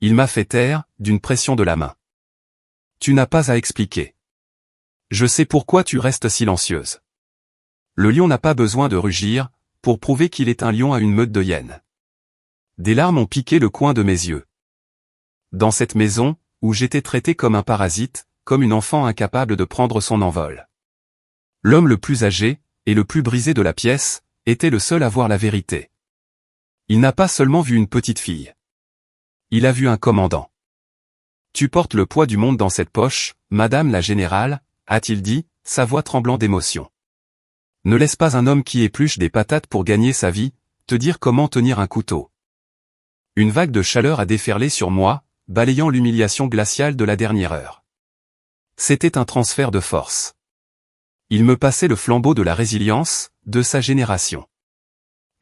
Il m'a fait taire, d'une pression de la main. Tu n'as pas à expliquer. Je sais pourquoi tu restes silencieuse. Le lion n'a pas besoin de rugir, pour prouver qu'il est un lion à une meute de hyènes. Des larmes ont piqué le coin de mes yeux. Dans cette maison, où j'étais traité comme un parasite, comme une enfant incapable de prendre son envol. L'homme le plus âgé, et le plus brisé de la pièce, était le seul à voir la vérité. Il n'a pas seulement vu une petite fille. Il a vu un commandant. Tu portes le poids du monde dans cette poche, madame la générale, a-t-il dit, sa voix tremblant d'émotion. Ne laisse pas un homme qui épluche des patates pour gagner sa vie, te dire comment tenir un couteau. Une vague de chaleur a déferlé sur moi, balayant l'humiliation glaciale de la dernière heure. C'était un transfert de force. Il me passait le flambeau de la résilience, de sa génération.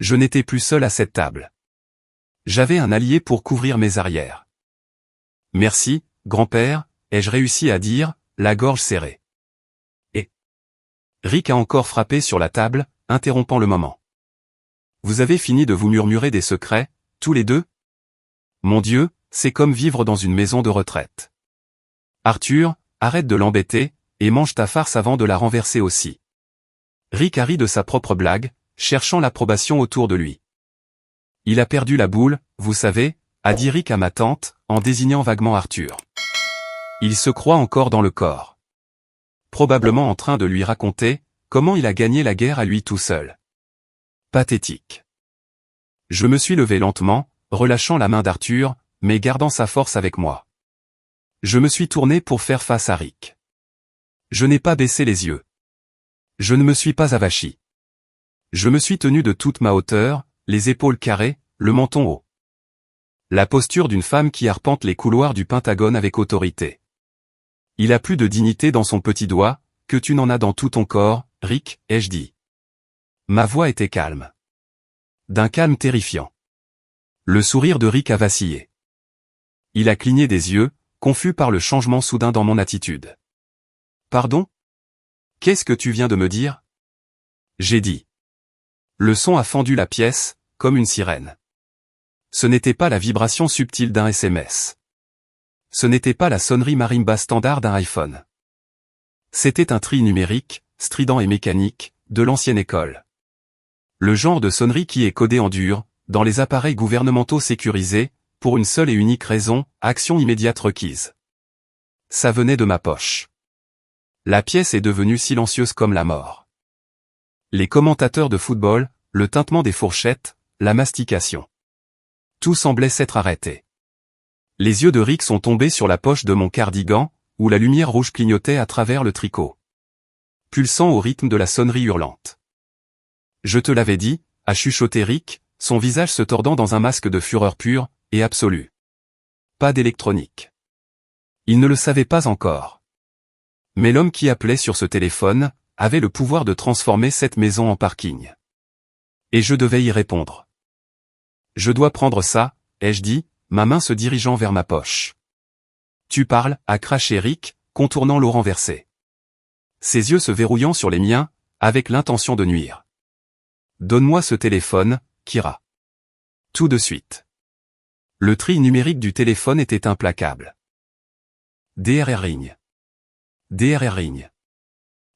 Je n'étais plus seul à cette table. J'avais un allié pour couvrir mes arrières. Merci, grand-père, ai-je réussi à dire, la gorge serrée. Et Rick a encore frappé sur la table, interrompant le moment. Vous avez fini de vous murmurer des secrets, tous les deux? Mon Dieu, c'est comme vivre dans une maison de retraite. Arthur, arrête de l'embêter, et mange ta farce avant de la renverser aussi. Rick a ri de sa propre blague, cherchant l'approbation autour de lui. Il a perdu la boule, vous savez, a dit Rick à ma tante, en désignant vaguement Arthur. Il se croit encore dans le corps. Probablement en train de lui raconter comment il a gagné la guerre à lui tout seul. Pathétique. Je me suis levé lentement, relâchant la main d'Arthur, mais gardant sa force avec moi. Je me suis tourné pour faire face à Rick. Je n'ai pas baissé les yeux. Je ne me suis pas avachi. Je me suis tenu de toute ma hauteur, les épaules carrées, le menton haut. La posture d'une femme qui arpente les couloirs du Pentagone avec autorité. Il a plus de dignité dans son petit doigt, que tu n'en as dans tout ton corps, Rick, ai-je dit. Ma voix était calme. D'un calme terrifiant. Le sourire de Rick a vacillé. Il a cligné des yeux, confus par le changement soudain dans mon attitude. Pardon? Qu'est-ce que tu viens de me dire? J'ai dit. Le son a fendu la pièce, comme une sirène. Ce n'était pas la vibration subtile d'un SMS. Ce n'était pas la sonnerie marimba standard d'un iPhone. C'était un tri numérique, strident et mécanique, de l'ancienne école. Le genre de sonnerie qui est codé en dur, dans les appareils gouvernementaux sécurisés, pour une seule et unique raison, action immédiate requise. Ça venait de ma poche. La pièce est devenue silencieuse comme la mort. Les commentateurs de football, le tintement des fourchettes, la mastication. Tout semblait s'être arrêté. Les yeux de Rick sont tombés sur la poche de mon cardigan, où la lumière rouge clignotait à travers le tricot. Pulsant au rythme de la sonnerie hurlante. Je te l'avais dit, a chuchoté Rick, son visage se tordant dans un masque de fureur pure et absolue. Pas d'électronique. Il ne le savait pas encore. Mais l'homme qui appelait sur ce téléphone avait le pouvoir de transformer cette maison en parking. Et je devais y répondre. Je dois prendre ça, ai-je dit, ma main se dirigeant vers ma poche. Tu parles, a craché Rick, contournant l'eau renversée. Ses yeux se verrouillant sur les miens, avec l'intention de nuire. Donne-moi ce téléphone, Kira. Tout de suite. Le tri numérique du téléphone était implacable. DRR ring. DRR ring.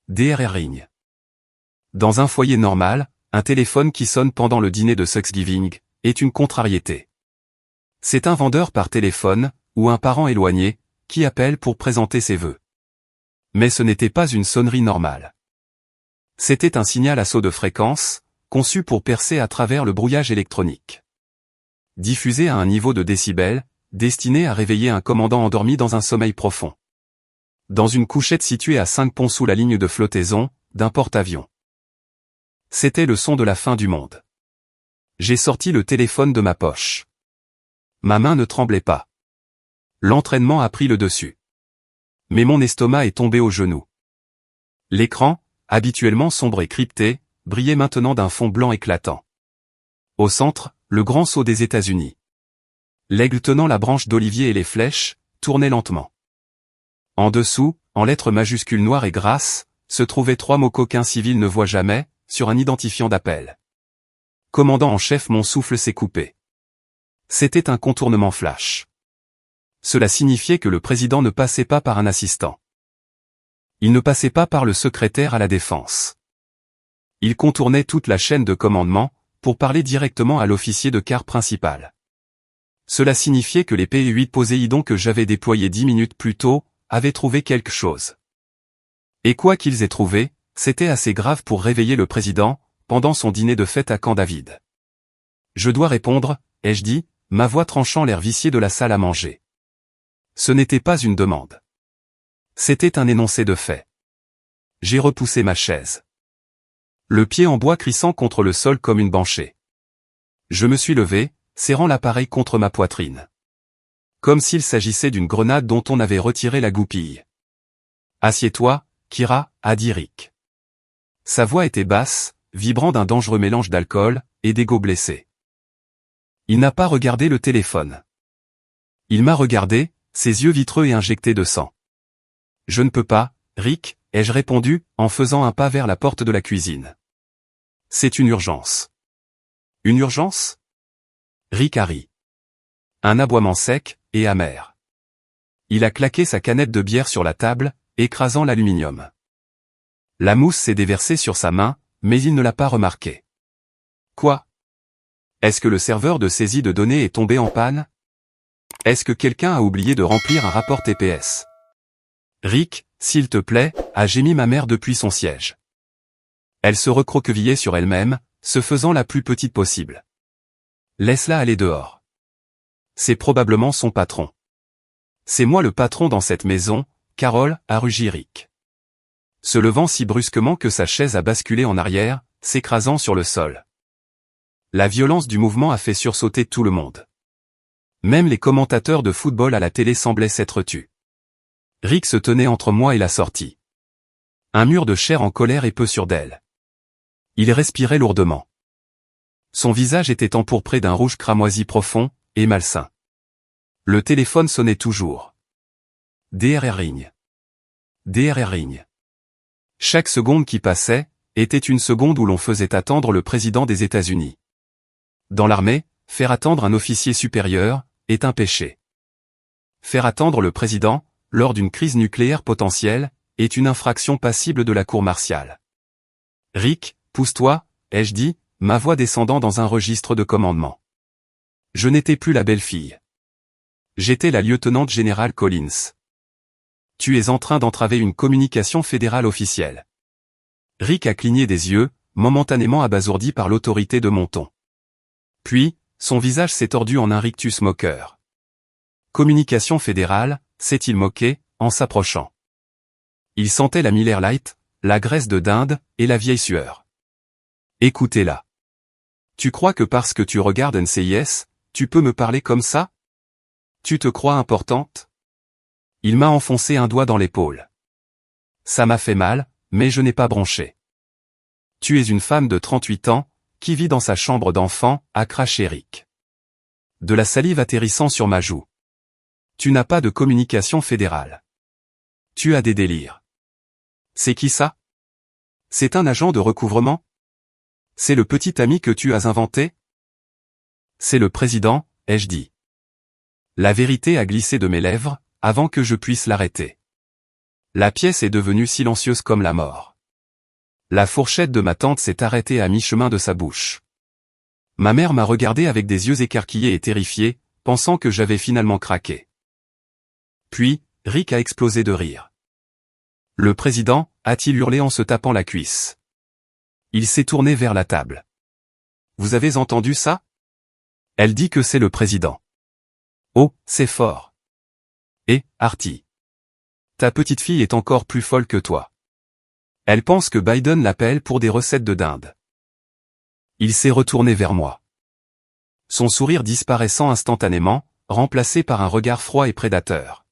DRR ring. Dans un foyer normal, un téléphone qui sonne pendant le dîner de Thanksgiving est une contrariété. C'est un vendeur par téléphone, ou un parent éloigné, qui appelle pour présenter ses vœux. Mais ce n'était pas une sonnerie normale. C'était un signal à saut de fréquence, conçu pour percer à travers le brouillage électronique. Diffusé à un niveau de décibels, destiné à réveiller un commandant endormi dans un sommeil profond. Dans une couchette située à 5 ponts sous la ligne de flottaison, d'un porte-avions. C'était le son de la fin du monde. J'ai sorti le téléphone de ma poche. Ma main ne tremblait pas. L'entraînement a pris le dessus. Mais mon estomac est tombé au genou. L'écran, habituellement sombre et crypté, brillait maintenant d'un fond blanc éclatant. Au centre, le grand sceau des États-Unis. L'aigle tenant la branche d'olivier et les flèches, tournait lentement. En dessous, en lettres majuscules noires et grasses, se trouvaient 3 mots qu'aucun civil ne voit jamais, sur un identifiant d'appel. Commandant en chef, mon souffle s'est coupé. C'était un contournement flash. Cela signifiait que le président ne passait pas par un assistant. Il ne passait pas par le secrétaire à la défense. Il contournait toute la chaîne de commandement, pour parler directement à l'officier de quart principal. Cela signifiait que les P-8 Poséidon que j'avais déployés 10 minutes plus tôt, avaient trouvé quelque chose. Et quoi qu'ils aient trouvé, c'était assez grave pour réveiller le président, pendant son dîner de fête à Camp David. Je dois répondre, ai-je dit, ma voix tranchant l'air vicié de la salle à manger. Ce n'était pas une demande. C'était un énoncé de fait. J'ai repoussé ma chaise. Le pied en bois crissant contre le sol comme une banchée. Je me suis levé, serrant l'appareil contre ma poitrine. Comme s'il s'agissait d'une grenade dont on avait retiré la goupille. Assieds-toi, Kira, a dit Rick. Sa voix était basse, vibrant d'un dangereux mélange d'alcool et d'ego blessé. Il n'a pas regardé le téléphone. Il m'a regardé, ses yeux vitreux et injectés de sang. Je ne peux pas, Rick, ai-je répondu, en faisant un pas vers la porte de la cuisine. C'est une urgence. Une urgence? Rick a ri. Un aboiement sec et amer. Il a claqué sa canette de bière sur la table, écrasant l'aluminium. La mousse s'est déversée sur sa main, mais il ne l'a pas remarqué. Quoi? Est-ce que le serveur de saisie de données est tombé en panne? Est-ce que quelqu'un a oublié de remplir un rapport TPS? Rick, s'il te plaît, a gémi ma mère depuis son siège. Elle se recroquevillait sur elle-même, se faisant la plus petite possible. Laisse-la aller dehors. C'est probablement son patron. C'est moi le patron dans cette maison, Carole, a rugi Rick. Se levant si brusquement que sa chaise a basculé en arrière, s'écrasant sur le sol. La violence du mouvement a fait sursauter tout le monde. Même les commentateurs de football à la télé semblaient s'être tus. Rick se tenait entre moi et la sortie. Un mur de chair en colère et peu sûr d'elle. Il respirait lourdement. Son visage était empourpré d'un rouge cramoisi profond et malsain. Le téléphone sonnait toujours. DRR ring. DRR ring. Chaque seconde qui passait était une seconde où l'on faisait attendre le président des États-Unis. Dans l'armée, faire attendre un officier supérieur est un péché. Faire attendre le président, lors d'une crise nucléaire potentielle, est une infraction passible de la cour martiale. Rick, pousse-toi, ai-je dit, ma voix descendant dans un registre de commandement. Je n'étais plus la belle-fille. J'étais la lieutenant générale Collins. Tu es en train d'entraver une communication fédérale officielle. Rick a cligné des yeux, momentanément abasourdi par l'autorité de mon ton. Puis, son visage s'est tordu en un rictus moqueur. Communication fédérale, s'est-il moqué, en s'approchant. Il sentait la Miller Lite, la graisse de dinde, et la vieille sueur. Écoutez-la. Tu crois que parce que tu regardes NCIS, tu peux me parler comme ça? Tu te crois importante? Il m'a enfoncé un doigt dans l'épaule. Ça m'a fait mal, mais je n'ai pas bronché. Tu es une femme de 38 ans, qui vit dans sa chambre d'enfant, a craché Rick. De la salive atterrissant sur ma joue. Tu n'as pas de communication fédérale. Tu as des délires. C'est qui ça? C'est un agent de recouvrement? C'est le petit ami que tu as inventé? C'est le président, ai-je dit. La vérité a glissé de mes lèvres, avant que je puisse l'arrêter. La pièce est devenue silencieuse comme la mort. La fourchette de ma tante s'est arrêtée à mi-chemin de sa bouche. Ma mère m'a regardé avec des yeux écarquillés et terrifiés, pensant que j'avais finalement craqué. Puis, Rick a explosé de rire. Le président, a-t-il hurlé en se tapant la cuisse. Il s'est tourné vers la table. Vous avez entendu ça? Elle dit que c'est le président. Oh, c'est fort. Et, Artie. Ta petite fille est encore plus folle que toi. Elle pense que Biden l'appelle pour des recettes de dinde. Il s'est retourné vers moi. Son sourire disparaissant instantanément, remplacé par un regard froid et prédateur.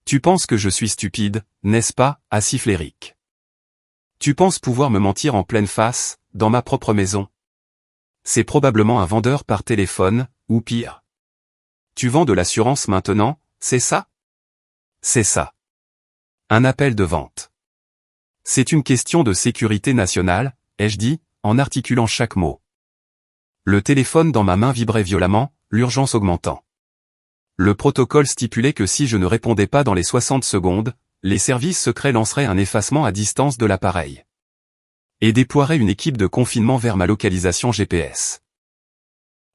Tu penses que je suis stupide, n'est-ce pas, a sifflé Rick. Tu penses pouvoir me mentir en pleine face, dans ma propre maison? C'est probablement un vendeur par téléphone, ou pire. Tu vends de l'assurance maintenant, c'est ça? C'est ça. Un appel de vente. C'est une question de sécurité nationale, ai-je dit, en articulant chaque mot. Le téléphone dans ma main vibrait violemment, l'urgence augmentant. Le protocole stipulait que si je ne répondais pas dans les 60 secondes, les services secrets lanceraient un effacement à distance de l'appareil. Et déploieraient une équipe de confinement vers ma localisation GPS.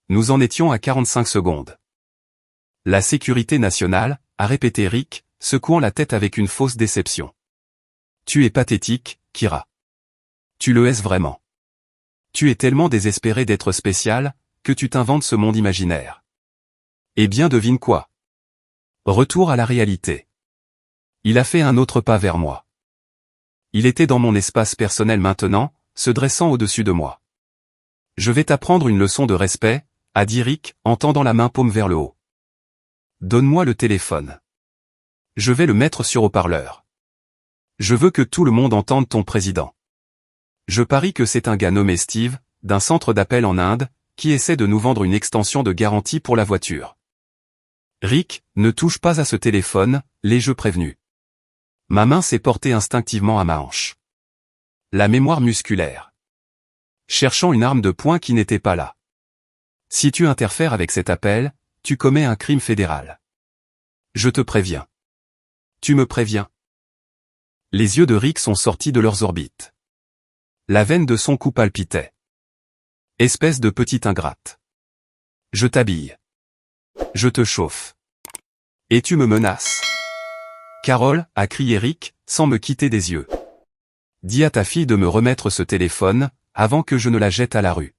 Nous en étions à 45 secondes. La sécurité nationale, a répété Rick, secouant la tête avec une fausse déception. Tu es pathétique, Kira. Tu le es vraiment. Tu es tellement désespéré d'être spécial, que tu t'inventes ce monde imaginaire. Eh bien devine quoi? Retour à la réalité. Il a fait un autre pas vers moi. Il était dans mon espace personnel maintenant, se dressant au-dessus de moi. Je vais t'apprendre une leçon de respect, a dit Rick, en tendant la main paume vers le haut. Donne-moi le téléphone. Je vais le mettre sur haut-parleur. Je veux que tout le monde entende ton président. Je parie que c'est un gars nommé Steve, d'un centre d'appel en Inde, qui essaie de nous vendre une extension de garantie pour la voiture. Rick, ne touche pas à ce téléphone, l'ai-je prévenu. Ma main s'est portée instinctivement à ma hanche. La mémoire musculaire. Cherchant une arme de poing qui n'était pas là. Si tu interfères avec cet appel, tu commets un crime fédéral. Je te préviens. Tu me préviens. Les yeux de Rick sont sortis de leurs orbites. La veine de son cou palpitait. Espèce de petite ingrate. Je t'habille. Je te chauffe. Et tu me menaces. Carole, a crié Rick, sans me quitter des yeux. Dis à ta fille de me remettre ce téléphone, avant que je ne la jette à la rue.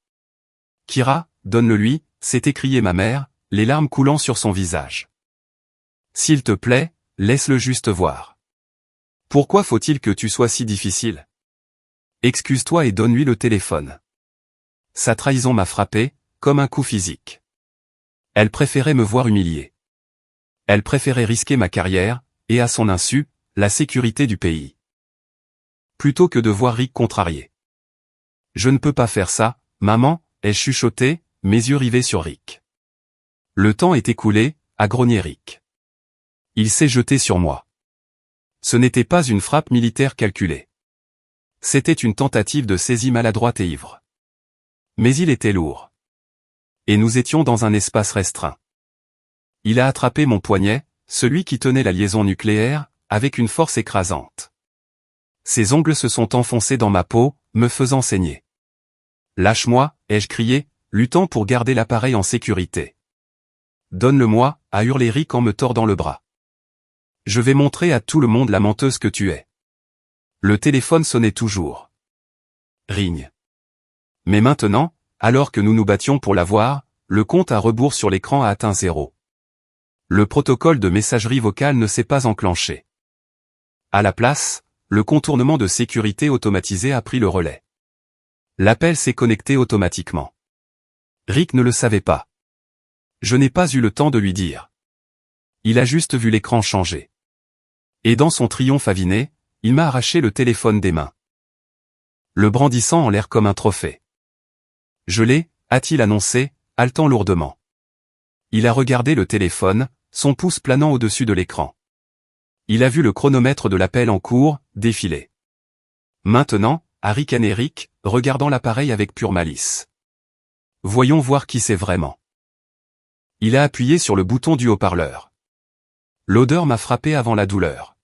Kira, donne-le-lui, s'est écriée ma mère, les larmes coulant sur son visage. S'il te plaît, laisse-le juste voir. Pourquoi faut-il que tu sois si difficile? Excuse-toi et donne-lui le téléphone. Sa trahison m'a frappé, comme un coup physique. Elle préférait me voir humilié. Elle préférait risquer ma carrière, et à son insu, la sécurité du pays. Plutôt que de voir Rick contrarié. Je ne peux pas faire ça, maman, ai-je chuchoté, mes yeux rivés sur Rick. Le temps est écoulé, a grogné Rick. Il s'est jeté sur moi. Ce n'était pas une frappe militaire calculée. C'était une tentative de saisie maladroite et ivre. Mais il était lourd. Et nous étions dans un espace restreint. Il a attrapé mon poignet, celui qui tenait la liaison nucléaire, avec une force écrasante. Ses ongles se sont enfoncés dans ma peau, me faisant saigner. Lâche-moi, ai-je crié, luttant pour garder l'appareil en sécurité. Donne-le-moi, a hurlé Rick en me tordant le bras. Je vais montrer à tout le monde la menteuse que tu es. Le téléphone sonnait toujours. Ring. Mais maintenant, alors que nous nous battions pour l'avoir, le compte à rebours sur l'écran a atteint 0. Le protocole de messagerie vocale ne s'est pas enclenché. À la place, le contournement de sécurité automatisé a pris le relais. L'appel s'est connecté automatiquement. Rick ne le savait pas. Je n'ai pas eu le temps de lui dire. Il a juste vu l'écran changer. Et dans son triomphe aviné, il m'a arraché le téléphone des mains. Le brandissant en l'air comme un trophée. Je l'ai, a-t-il annoncé, haletant lourdement. Il a regardé le téléphone, son pouce planant au-dessus de l'écran. Il a vu le chronomètre de l'appel en cours, défiler. Maintenant, a ricané Rick, regardant l'appareil avec pure malice. Voyons voir qui c'est vraiment. Il a appuyé sur le bouton du haut-parleur. L'odeur m'a frappé avant la douleur.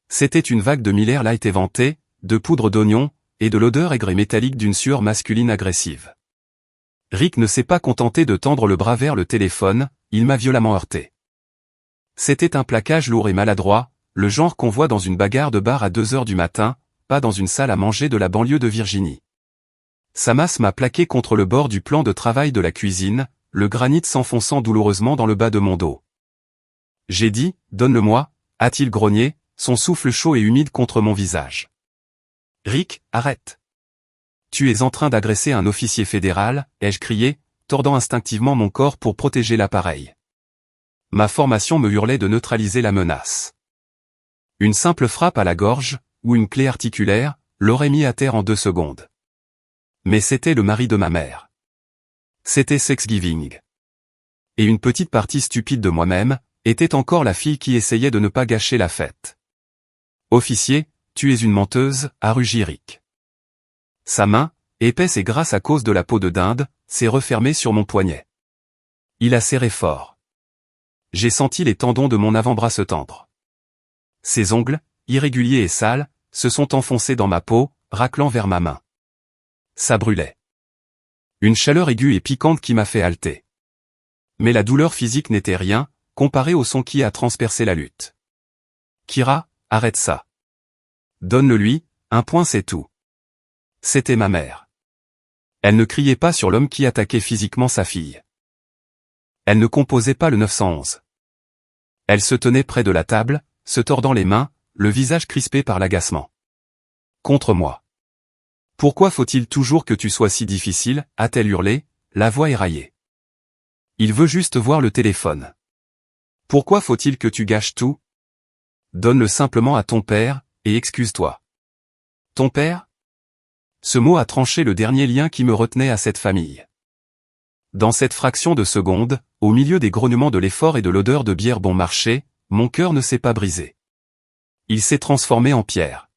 C'était une vague de Miller Lite éventée, de poudre d'oignon, et de l'odeur aigre et métallique d'une sueur masculine agressive. Rick ne s'est pas contenté de tendre le bras vers le téléphone, il m'a violemment heurté. C'était un plaquage lourd et maladroit, le genre qu'on voit dans une bagarre de bar à 2 heures du matin, pas dans une salle à manger de la banlieue de Virginie. Sa masse m'a plaqué contre le bord du plan de travail de la cuisine, le granit s'enfonçant douloureusement dans le bas de mon dos. J'ai dit, donne-le-moi, a-t-il grogné, son souffle chaud et humide contre mon visage. Rick, arrête. Tu es en train d'agresser un officier fédéral, ai-je crié, tordant instinctivement mon corps pour protéger l'appareil. Ma formation me hurlait de neutraliser la menace. Une simple frappe à la gorge, ou une clé articulaire, l'aurait mis à terre en 2 secondes. Mais c'était le mari de ma mère. C'était Thanksgiving. Et une petite partie stupide de moi-même, était encore la fille qui essayait de ne pas gâcher la fête. Officier, tu es une menteuse, a rugi Rick. Sa main, épaisse et grasse à cause de la peau de dinde, s'est refermée sur mon poignet. Il a serré fort. J'ai senti les tendons de mon avant-bras se tendre. Ses ongles, irréguliers et sales, se sont enfoncés dans ma peau, raclant vers ma main. Ça brûlait. Une chaleur aiguë et piquante qui m'a fait halter. Mais la douleur physique n'était rien, comparée au son qui a transpercé la lutte. Kira, arrête ça. Donne-le-lui, un point c'est tout. C'était ma mère. Elle ne criait pas sur l'homme qui attaquait physiquement sa fille. Elle ne composait pas le 911. Elle se tenait près de la table, se tordant les mains, le visage crispé par l'agacement. Contre moi. Pourquoi faut-il toujours que tu sois si difficile, a-t-elle hurlé, la voix éraillée. Il veut juste voir le téléphone. Pourquoi faut-il que tu gâches tout? Donne-le simplement à ton père, et excuse-toi. Ton père? Ce mot a tranché le dernier lien qui me retenait à cette famille. Dans cette fraction de seconde, au milieu des grognements de l'effort et de l'odeur de bière bon marché, mon cœur ne s'est pas brisé. Il s'est transformé en pierre.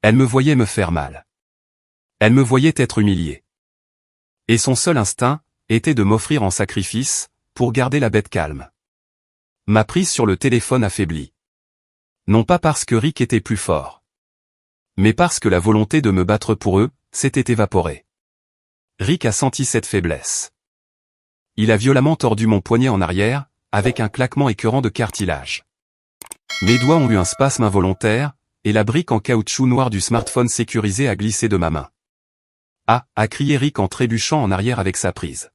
Elle me voyait me faire mal. Elle me voyait être humiliée. Et son seul instinct, était de m'offrir en sacrifice, pour garder la bête calme. Ma prise sur le téléphone affaiblit. Non pas parce que Rick était plus fort. Mais parce que la volonté de me battre pour eux, s'était évaporée. Rick a senti cette faiblesse. Il a violemment tordu mon poignet en arrière, avec un claquement écœurant de cartilage. Mes doigts ont eu un spasme involontaire, et la brique en caoutchouc noir du smartphone sécurisé a glissé de ma main. Ah, a crié Rick en trébuchant en arrière avec sa prise.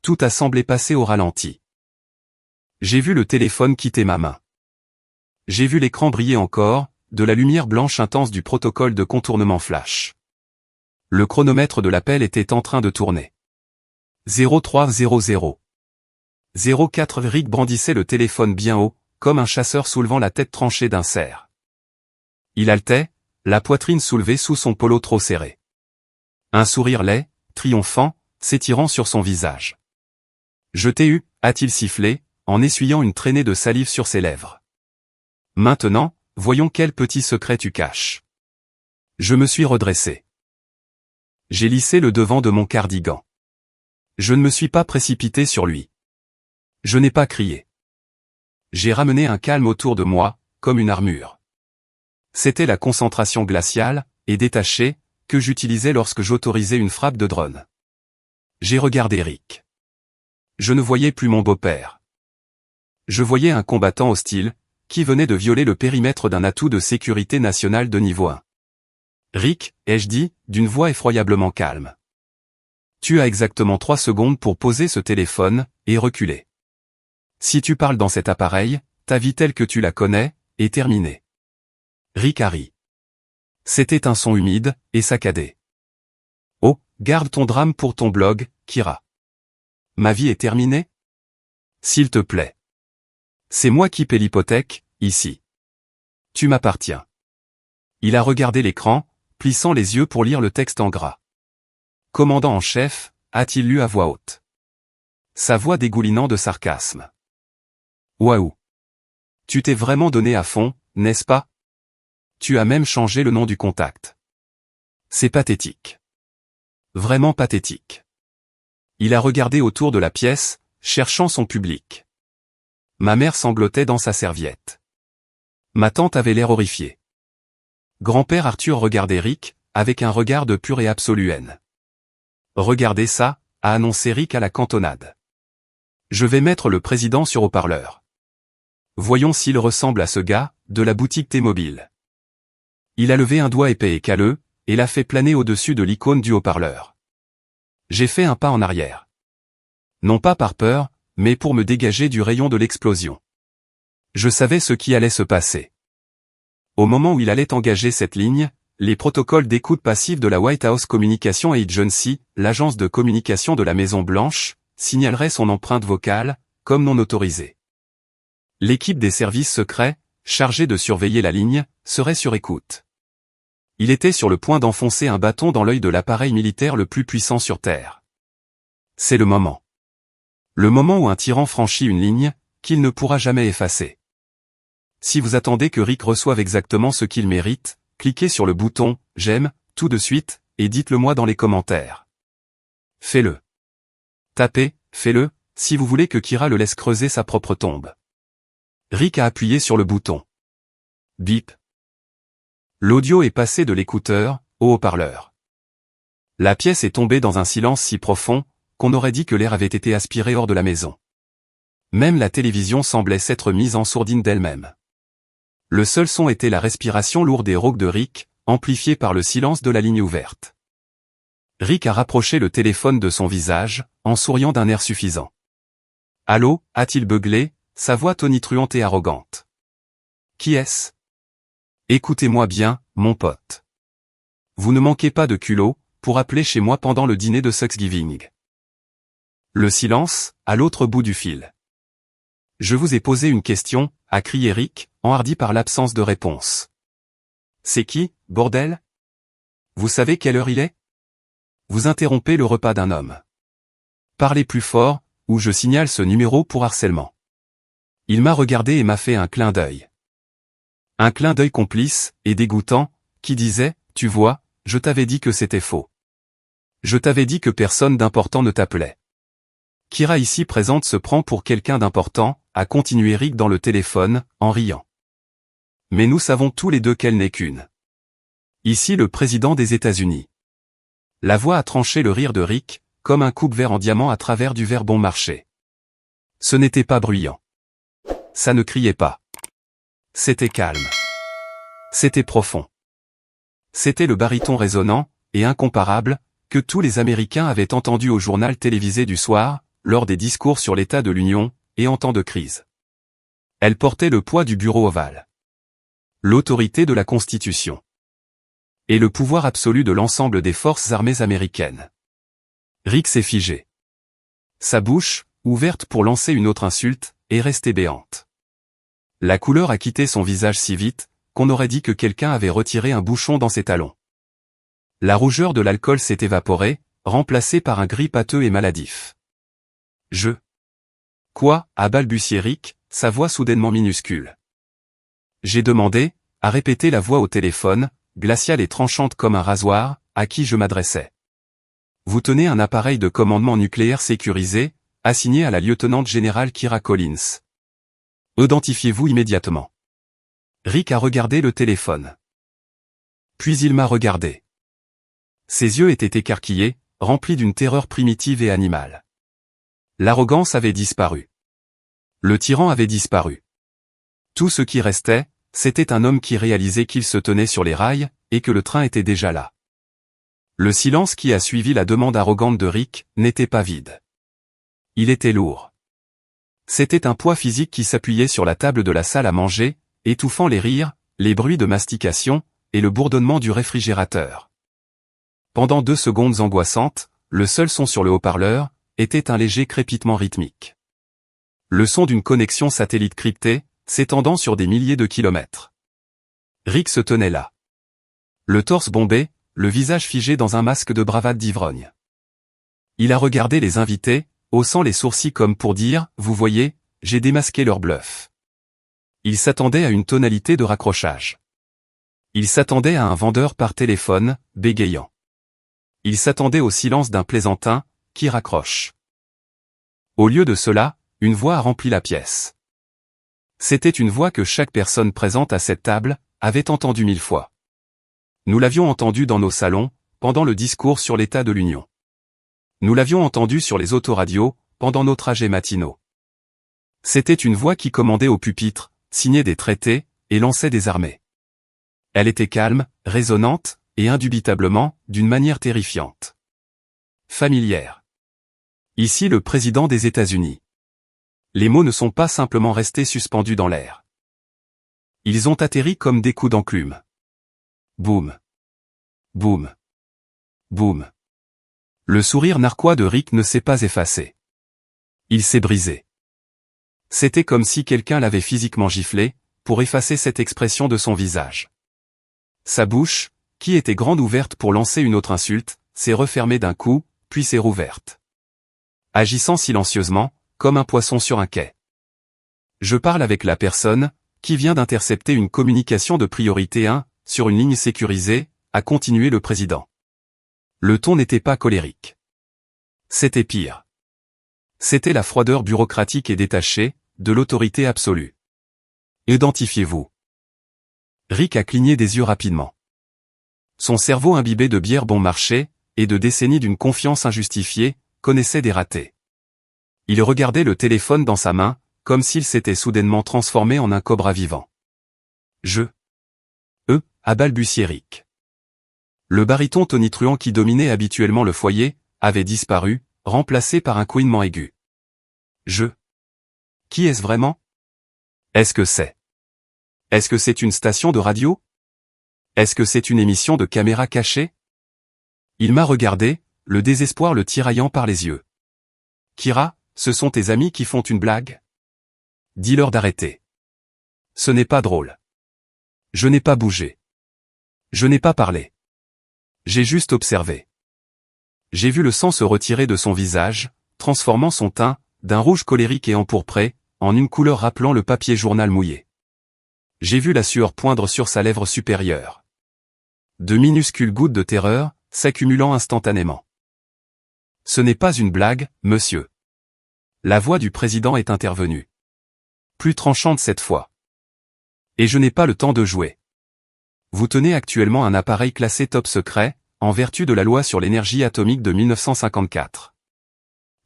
Tout a semblé passer au ralenti. J'ai vu le téléphone quitter ma main. J'ai vu l'écran briller encore, de la lumière blanche intense du protocole de contournement flash. Le chronomètre de l'appel était en train de tourner. 0300. 04 Rick brandissait le téléphone bien haut, comme un chasseur soulevant la tête tranchée d'un cerf. Il haletait, la poitrine soulevée sous son polo trop serré. Un sourire laid, triomphant, s'étirant sur son visage. « Je t'ai eu », a-t-il sifflé, en essuyant une traînée de salive sur ses lèvres. « Maintenant, voyons quel petit secret tu caches. » Je me suis redressé. J'ai lissé le devant de mon cardigan. Je ne me suis pas précipité sur lui. Je n'ai pas crié. J'ai ramené un calme autour de moi, comme une armure. C'était la concentration glaciale, et détachée, que j'utilisais lorsque j'autorisais une frappe de drone. J'ai regardé Rick. Je ne voyais plus mon beau-père. Je voyais un combattant hostile, qui venait de violer le périmètre d'un atout de sécurité nationale de niveau 1. Rick, ai-je dit, d'une voix effroyablement calme. Tu as exactement 3 secondes pour poser ce téléphone, et reculer. Si tu parles dans cet appareil, ta vie telle que tu la connais, est terminée. Rick a ri. C'était un son humide, et saccadé. Oh, garde ton drame pour ton blog, Kira. Ma vie est terminée? S'il te plaît. C'est moi qui paie l'hypothèque, ici. Tu m'appartiens. Il a regardé l'écran, plissant les yeux pour lire le texte en gras. Commandant en chef, a-t-il lu à voix haute. Sa voix dégoulinant de sarcasme. Waouh. Tu t'es vraiment donné à fond, n'est-ce pas? Tu as même changé le nom du contact. C'est pathétique. Vraiment pathétique. Il a regardé autour de la pièce, cherchant son public. Ma mère sanglotait dans sa serviette. Ma tante avait l'air horrifiée. Grand-père Arthur regardait Rick, avec un regard de pure et absolue haine. Regardez ça, a annoncé Rick à la cantonade. Je vais mettre le président sur haut-parleur. Voyons s'il ressemble à ce gars, de la boutique T-Mobile. Il a levé un doigt épais et calleux, et l'a fait planer au-dessus de l'icône du haut-parleur. J'ai fait un pas en arrière. Non pas par peur, mais pour me dégager du rayon de l'explosion. Je savais ce qui allait se passer. Au moment où il allait engager cette ligne, les protocoles d'écoute passive de la White House Communication Agency, l'agence de communication de la Maison-Blanche, signaleraient son empreinte vocale, comme non autorisée. L'équipe des services secrets, chargée de surveiller la ligne, serait sur écoute. Il était sur le point d'enfoncer un bâton dans l'œil de l'appareil militaire le plus puissant sur Terre. C'est le moment. Le moment où un tyran franchit une ligne, qu'il ne pourra jamais effacer. Si vous attendez que Rick reçoive exactement ce qu'il mérite, cliquez sur le bouton « J'aime » tout de suite, et dites-le moi dans les commentaires. Fais-le. Tapez « Fais-le » si vous voulez que Kira le laisse creuser sa propre tombe. Rick a appuyé sur le bouton. Bip. L'audio est passé de l'écouteur au haut-parleur. La pièce est tombée dans un silence si profond, qu'on aurait dit que l'air avait été aspiré hors de la maison. Même la télévision semblait s'être mise en sourdine d'elle-même. Le seul son était la respiration lourde et rauque de Rick, amplifiée par le silence de la ligne ouverte. Rick a rapproché le téléphone de son visage, en souriant d'un air suffisant. « Allô » a-t-il beuglé, sa voix tonitruante et arrogante. « Qui est-ce ? Écoutez-moi bien, mon pote. Vous ne manquez pas de culot, pour appeler chez moi pendant le dîner de Thanksgiving. » Le silence, à l'autre bout du fil. « Je vous ai posé une question » a crié Rick, enhardi par l'absence de réponse. « C'est qui, bordel ? Vous savez quelle heure il est ? Vous interrompez le repas d'un homme. Parlez plus fort, ou je signale ce numéro pour harcèlement. » Il m'a regardé et m'a fait un clin d'œil. Un clin d'œil complice, et dégoûtant, qui disait, « Tu vois, je t'avais dit que c'était faux. Je t'avais dit que personne d'important ne t'appelait. » Kira ici présente se prend pour quelqu'un d'important, a continué Rick dans le téléphone, en riant. Mais nous savons tous les deux qu'elle n'est qu'une. Ici le président des États-Unis. La voix a tranché le rire de Rick, comme un coupe-verre en diamant à travers du verre bon marché. Ce n'était pas bruyant. Ça ne criait pas. C'était calme. C'était profond. C'était le baryton résonnant, et incomparable, que tous les Américains avaient entendu au journal télévisé du soir, lors des discours sur l'état de l'Union, et en temps de crise. Elle portait le poids du bureau ovale. L'autorité de la Constitution. Et le pouvoir absolu de l'ensemble des forces armées américaines. Rick s'est figé. Sa bouche, ouverte pour lancer une autre insulte, est restée béante. La couleur a quitté son visage si vite, qu'on aurait dit que quelqu'un avait retiré un bouchon dans ses talons. La rougeur de l'alcool s'est évaporée, remplacée par un gris pâteux et maladif. Quoi, a balbutié Rick, sa voix soudainement minuscule. J'ai demandé, a répété la voix au téléphone, glaciale et tranchante comme un rasoir, à qui je m'adressais. Vous tenez un appareil de commandement nucléaire sécurisé, assigné à la lieutenant générale Kira Collins. Identifiez-vous immédiatement. Rick a regardé le téléphone. Puis il m'a regardé. Ses yeux étaient écarquillés, remplis d'une terreur primitive et animale. L'arrogance avait disparu. Le tyran avait disparu. Tout ce qui restait, c'était un homme qui réalisait qu'il se tenait sur les rails, et que le train était déjà là. Le silence qui a suivi la demande arrogante de Rick n'était pas vide. Il était lourd. C'était un poids physique qui s'appuyait sur la table de la salle à manger, étouffant les rires, les bruits de mastication, et le bourdonnement du réfrigérateur. Pendant 2 secondes angoissantes, le seul son sur le haut-parleur était un léger crépitement rythmique. Le son d'une connexion satellite cryptée, s'étendant sur des milliers de kilomètres. Rick se tenait là. Le torse bombé, le visage figé dans un masque de bravade d'ivrogne. Il a regardé les invités, haussant les sourcils comme pour dire, vous voyez, j'ai démasqué leur bluff. Il s'attendait à une tonalité de raccrochage. Il s'attendait à un vendeur par téléphone, bégayant. Il s'attendait au silence d'un plaisantin, qui raccroche. Au lieu de cela, une voix a rempli la pièce. C'était une voix que chaque personne présente à cette table avait entendue 1000 fois. Nous l'avions entendue dans nos salons, pendant le discours sur l'état de l'Union. Nous l'avions entendue sur les autoradios, pendant nos trajets matinaux. C'était une voix qui commandait au pupitre, signait des traités, et lançait des armées. Elle était calme, résonnante, et indubitablement, d'une manière terrifiante. Familière. Ici le président des États-Unis. Les mots ne sont pas simplement restés suspendus dans l'air. Ils ont atterri comme des coups d'enclume. Boum. Boum. Boum. Le sourire narquois de Rick ne s'est pas effacé. Il s'est brisé. C'était comme si quelqu'un l'avait physiquement giflé, pour effacer cette expression de son visage. Sa bouche, qui était grande ouverte pour lancer une autre insulte, s'est refermée d'un coup, puis s'est rouverte. Agissant silencieusement, comme un poisson sur un quai. Je parle avec la personne, qui vient d'intercepter une communication de priorité 1, sur une ligne sécurisée, a continué le président. Le ton n'était pas colérique. C'était pire. C'était la froideur bureaucratique et détachée, de l'autorité absolue. Identifiez-vous. Rick a cligné des yeux rapidement. Son cerveau imbibé de bière bon marché, et de décennies d'une confiance injustifiée, connaissait des ratés. Il regardait le téléphone dans sa main, comme s'il s'était soudainement transformé en un cobra vivant. A balbutié Rick. Le baryton tonitruant qui dominait habituellement le foyer, avait disparu, remplacé par un couinement aigu. Qui est-ce vraiment? Est-ce que c'est une station de radio? Est-ce que c'est une émission de caméra cachée? Il m'a regardé, le désespoir le tiraillant par les yeux. Kira, ce sont tes amis qui font une blague? Dis-leur d'arrêter. Ce n'est pas drôle. Je n'ai pas bougé. Je n'ai pas parlé. J'ai juste observé. J'ai vu le sang se retirer de son visage, transformant son teint, d'un rouge colérique et empourpré, en une couleur rappelant le papier journal mouillé. J'ai vu la sueur poindre sur sa lèvre supérieure. De minuscules gouttes de terreur, s'accumulant instantanément. Ce n'est pas une blague, monsieur. La voix du président est intervenue. Plus tranchante cette fois. Et je n'ai pas le temps de jouer. Vous tenez actuellement un appareil classé top secret, en vertu de la loi sur l'énergie atomique de 1954.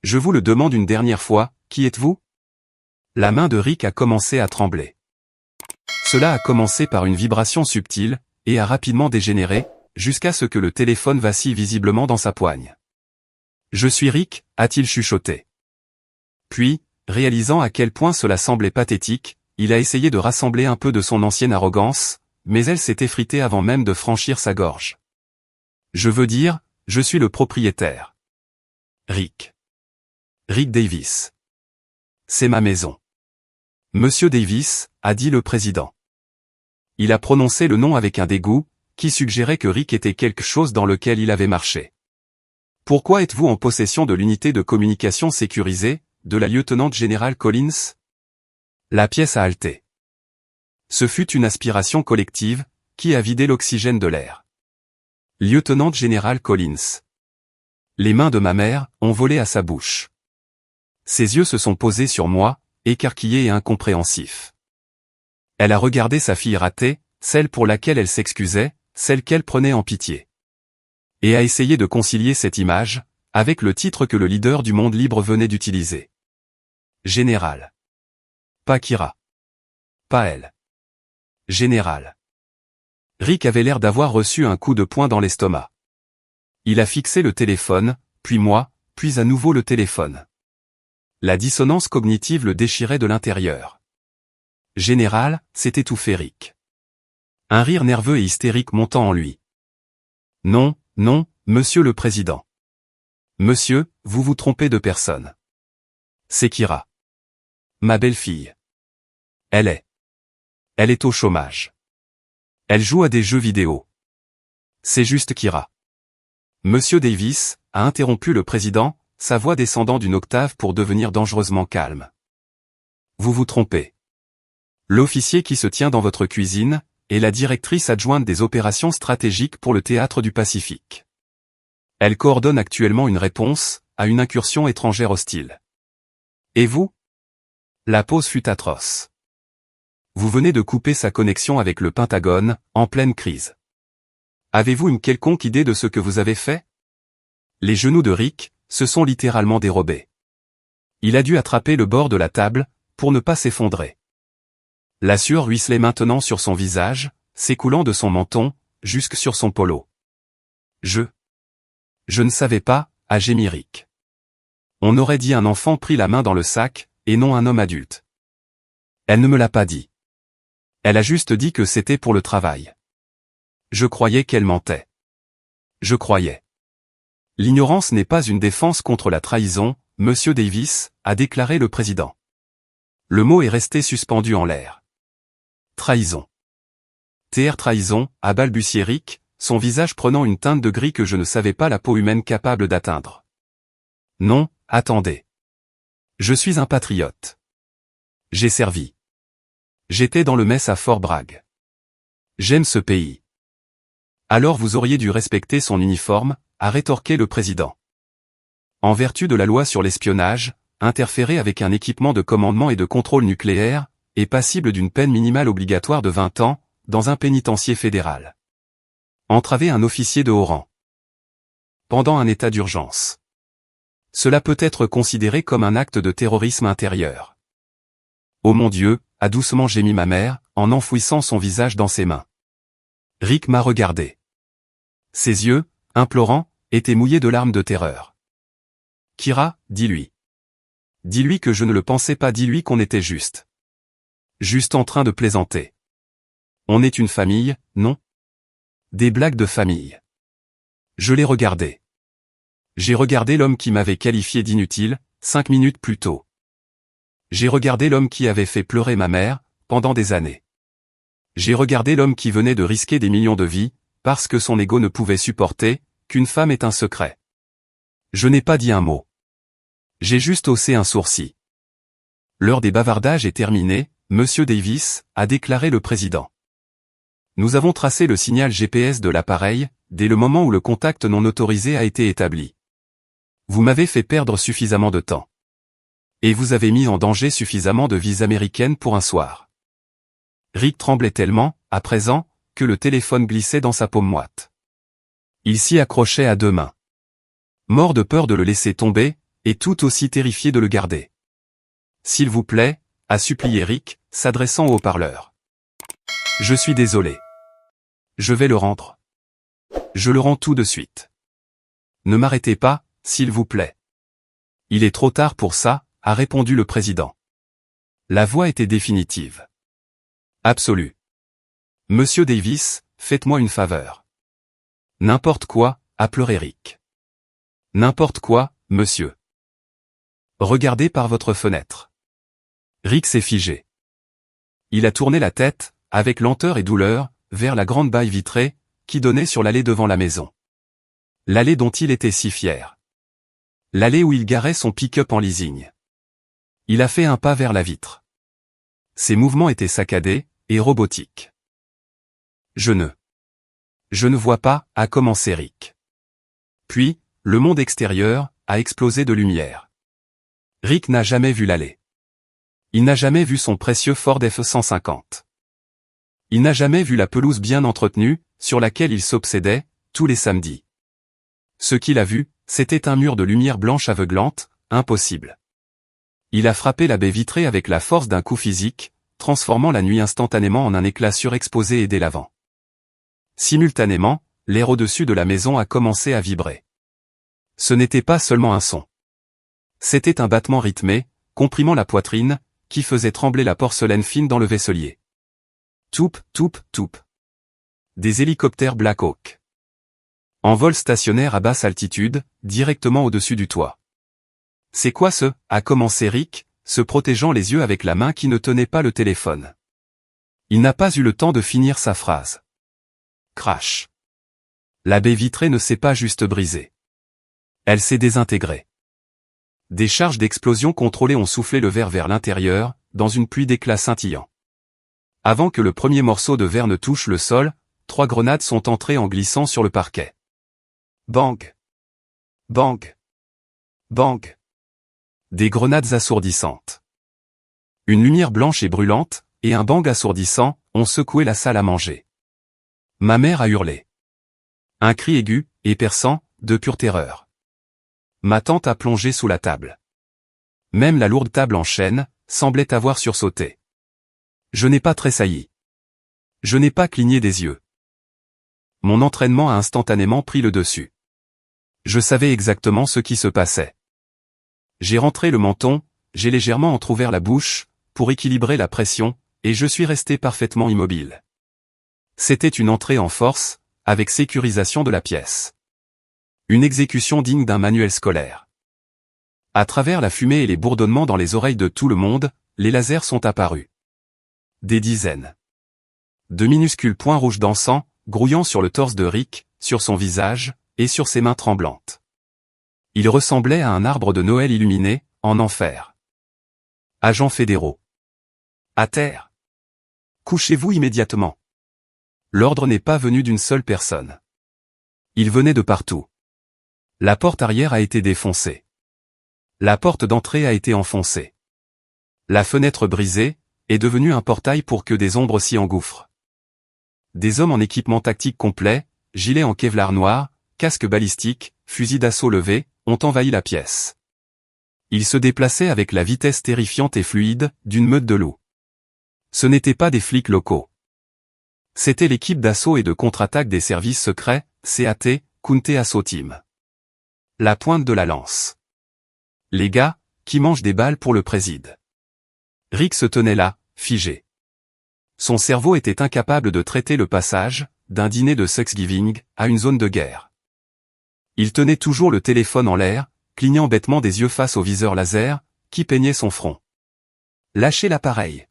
Je vous le demande une dernière fois, qui êtes-vous? La main de Rick a commencé à trembler. Cela a commencé par une vibration subtile, et a rapidement dégénéré, jusqu'à ce que le téléphone vacille visiblement dans sa poigne. Je suis Rick, a-t-il chuchoté. Puis, réalisant à quel point cela semblait pathétique, il a essayé de rassembler un peu de son ancienne arrogance, mais elle s'est effritée avant même de franchir sa gorge. Je veux dire, je suis le propriétaire. Rick. Rick Davis. C'est ma maison. Monsieur Davis, a dit le président. Il a prononcé le nom avec un dégoût, qui suggérait que Rick était quelque chose dans lequel il avait marché. Pourquoi êtes-vous en possession de l'unité de communication sécurisée, de la lieutenant générale Collins? La pièce a halté. Ce fut une aspiration collective, qui a vidé l'oxygène de l'air. Lieutenant générale Collins. Les mains de ma mère ont volé à sa bouche. Ses yeux se sont posés sur moi, écarquillés et incompréhensifs. Elle a regardé sa fille ratée, celle pour laquelle elle s'excusait, celle qu'elle prenait en pitié. Et a essayé de concilier cette image, avec le titre que le leader du monde libre venait d'utiliser. Général. Pas Kira. Pas elle. Général. Rick avait l'air d'avoir reçu un coup de poing dans l'estomac. Il a fixé le téléphone, puis moi, puis à nouveau le téléphone. La dissonance cognitive le déchirait de l'intérieur. Général, s'est étouffé Rick. Un rire nerveux et hystérique montant en lui. Non, non, monsieur le président. Monsieur, vous vous trompez de personne. C'est Kira. Ma belle-fille. Elle est au chômage. Elle joue à des jeux vidéo. C'est juste Kira. Monsieur Davis, a interrompu le président, sa voix descendant d'une octave pour devenir dangereusement calme. Vous vous trompez. L'officier qui se tient dans votre cuisine est la directrice adjointe des opérations stratégiques pour le théâtre du Pacifique. Elle coordonne actuellement une réponse à une incursion étrangère hostile. Et vous? La pause fut atroce. Vous venez de couper sa connexion avec le Pentagone, en pleine crise. Avez-vous une quelconque idée de ce que vous avez fait? Les genoux de Rick se sont littéralement dérobés. Il a dû attraper le bord de la table, pour ne pas s'effondrer. La sueur ruisselait maintenant sur son visage, s'écoulant de son menton, jusque sur son polo. Je ne savais pas, a gémi Rick. On aurait dit un enfant pris la main dans le sac, et non un homme adulte. Elle ne me l'a pas dit. Elle a juste dit que c'était pour le travail. Je croyais qu'elle mentait. Je croyais. L'ignorance n'est pas une défense contre la trahison, monsieur Davis, a déclaré le président. Le mot est resté suspendu en l'air. Trahison. Trahison, a balbutié Rick, son visage prenant une teinte de gris que je ne savais pas la peau humaine capable d'atteindre. Non, attendez. Je suis un patriote. J'ai servi. J'étais dans le mess à Fort Bragg. J'aime ce pays. Alors vous auriez dû respecter son uniforme, a rétorqué le président. En vertu de la loi sur l'espionnage, interférer avec un équipement de commandement et de contrôle nucléaire, est passible d'une peine minimale obligatoire de 20 ans, dans un pénitencier fédéral. Entraver un officier de haut rang. Pendant un état d'urgence. Cela peut être considéré comme un acte de terrorisme intérieur. Oh mon Dieu, a doucement gémi ma mère, en enfouissant son visage dans ses mains. Rick m'a regardé. Ses yeux, implorants, étaient mouillés de larmes de terreur. Kira, dis-lui. Dis-lui que je ne le pensais pas, dis-lui qu'on était juste. Juste en train de plaisanter. On est une famille, non? Des blagues de famille. Je l'ai regardé. J'ai regardé l'homme qui m'avait qualifié d'inutile, 5 minutes plus tôt. J'ai regardé l'homme qui avait fait pleurer ma mère, pendant des années. J'ai regardé l'homme qui venait de risquer des millions de vies, parce que son ego ne pouvait supporter, qu'une femme ait un secret. Je n'ai pas dit un mot. J'ai juste haussé un sourcil. L'heure des bavardages est terminée, monsieur Davis, a déclaré le président. Nous avons tracé le signal GPS de l'appareil, dès le moment où le contact non autorisé a été établi. Vous m'avez fait perdre suffisamment de temps. Et vous avez mis en danger suffisamment de vies américaines pour un soir. Rick tremblait tellement, à présent, que le téléphone glissait dans sa paume moite. Il s'y accrochait à deux mains. Mort de peur de le laisser tomber, et tout aussi terrifié de le garder. S'il vous plaît, a supplié Rick, s'adressant au haut-parleur. Je suis désolé. Je vais le rendre. Je le rends tout de suite. Ne m'arrêtez pas, s'il vous plaît. Il est trop tard pour ça, a répondu le président. La voix était définitive. Absolue. Monsieur Davis, faites-moi une faveur. N'importe quoi, a pleuré Rick. N'importe quoi, monsieur. Regardez par votre fenêtre. Rick s'est figé. Il a tourné la tête, avec lenteur et douleur, vers la grande baille vitrée, qui donnait sur l'allée devant la maison. L'allée dont il était si fier. L'allée où il garait son pick-up en leasing. Il a fait un pas vers la vitre. Ses mouvements étaient saccadés, et robotiques. Je ne vois pas, a commencé Rick. Puis, le monde extérieur, a explosé de lumière. Rick n'a jamais vu l'allée. Il n'a jamais vu son précieux Ford F-150. Il n'a jamais vu la pelouse bien entretenue, sur laquelle il s'obsédait, tous les samedis. Ce qu'il a vu, c'était un mur de lumière blanche aveuglante, impossible. Il a frappé la baie vitrée avec la force d'un coup physique, transformant la nuit instantanément en un éclat surexposé et délavant. Simultanément, l'air au-dessus de la maison a commencé à vibrer. Ce n'était pas seulement un son. C'était un battement rythmé, comprimant la poitrine, qui faisait trembler la porcelaine fine dans le vaisselier. Toup, toup, toup. Des hélicoptères Black Hawk. En vol stationnaire à basse altitude, directement au-dessus du toit. C'est quoi ce, a commencé Rick, se protégeant les yeux avec la main qui ne tenait pas le téléphone. Il n'a pas eu le temps de finir sa phrase. Crash. La baie vitrée ne s'est pas juste brisée. Elle s'est désintégrée. Des charges d'explosion contrôlées ont soufflé le verre vers l'intérieur, dans une pluie d'éclats scintillants. Avant que le premier morceau de verre ne touche le sol, 3 grenades sont entrées en glissant sur le parquet. Bang! Bang! Bang! Des grenades assourdissantes. Une lumière blanche et brûlante, et un bang assourdissant, ont secoué la salle à manger. Ma mère a hurlé. Un cri aigu, et perçant, de pure terreur. Ma tante a plongé sous la table. Même la lourde table en chêne, semblait avoir sursauté. Je n'ai pas tressailli. Je n'ai pas cligné des yeux. Mon entraînement a instantanément pris le dessus. Je savais exactement ce qui se passait. J'ai rentré le menton, j'ai légèrement entrouvert la bouche, pour équilibrer la pression, et je suis resté parfaitement immobile. C'était une entrée en force, avec sécurisation de la pièce. Une exécution digne d'un manuel scolaire. À travers la fumée et les bourdonnements dans les oreilles de tout le monde, les lasers sont apparus. Des dizaines. De minuscules points rouges dansant, grouillant sur le torse de Rick, sur son visage, et sur ses mains tremblantes. Il ressemblait à un arbre de Noël illuminé, en enfer. Agents fédéraux. À terre. Couchez-vous immédiatement. L'ordre n'est pas venu d'une seule personne. Il venait de partout. La porte arrière a été défoncée. La porte d'entrée a été enfoncée. La fenêtre brisée, est devenue un portail pour que des ombres s'y engouffrent. Des hommes en équipement tactique complet, gilets en Kevlar noir, casques balistiques, fusils d'assaut levés, ont envahi la pièce. Ils se déplaçaient avec la vitesse terrifiante et fluide d'une meute de loups. Ce n'étaient pas des flics locaux. C'était l'équipe d'assaut et de contre-attaque des services secrets, CAT, Counter Assault Team. La pointe de la lance. Les gars, qui mangent des balles pour le préside. Rick se tenait là, figé. Son cerveau était incapable de traiter le passage, d'un dîner de Thanksgiving, à une zone de guerre. Il tenait toujours le téléphone en l'air, clignant bêtement des yeux face au viseur laser, qui peignait son front. Lâchez l'appareil.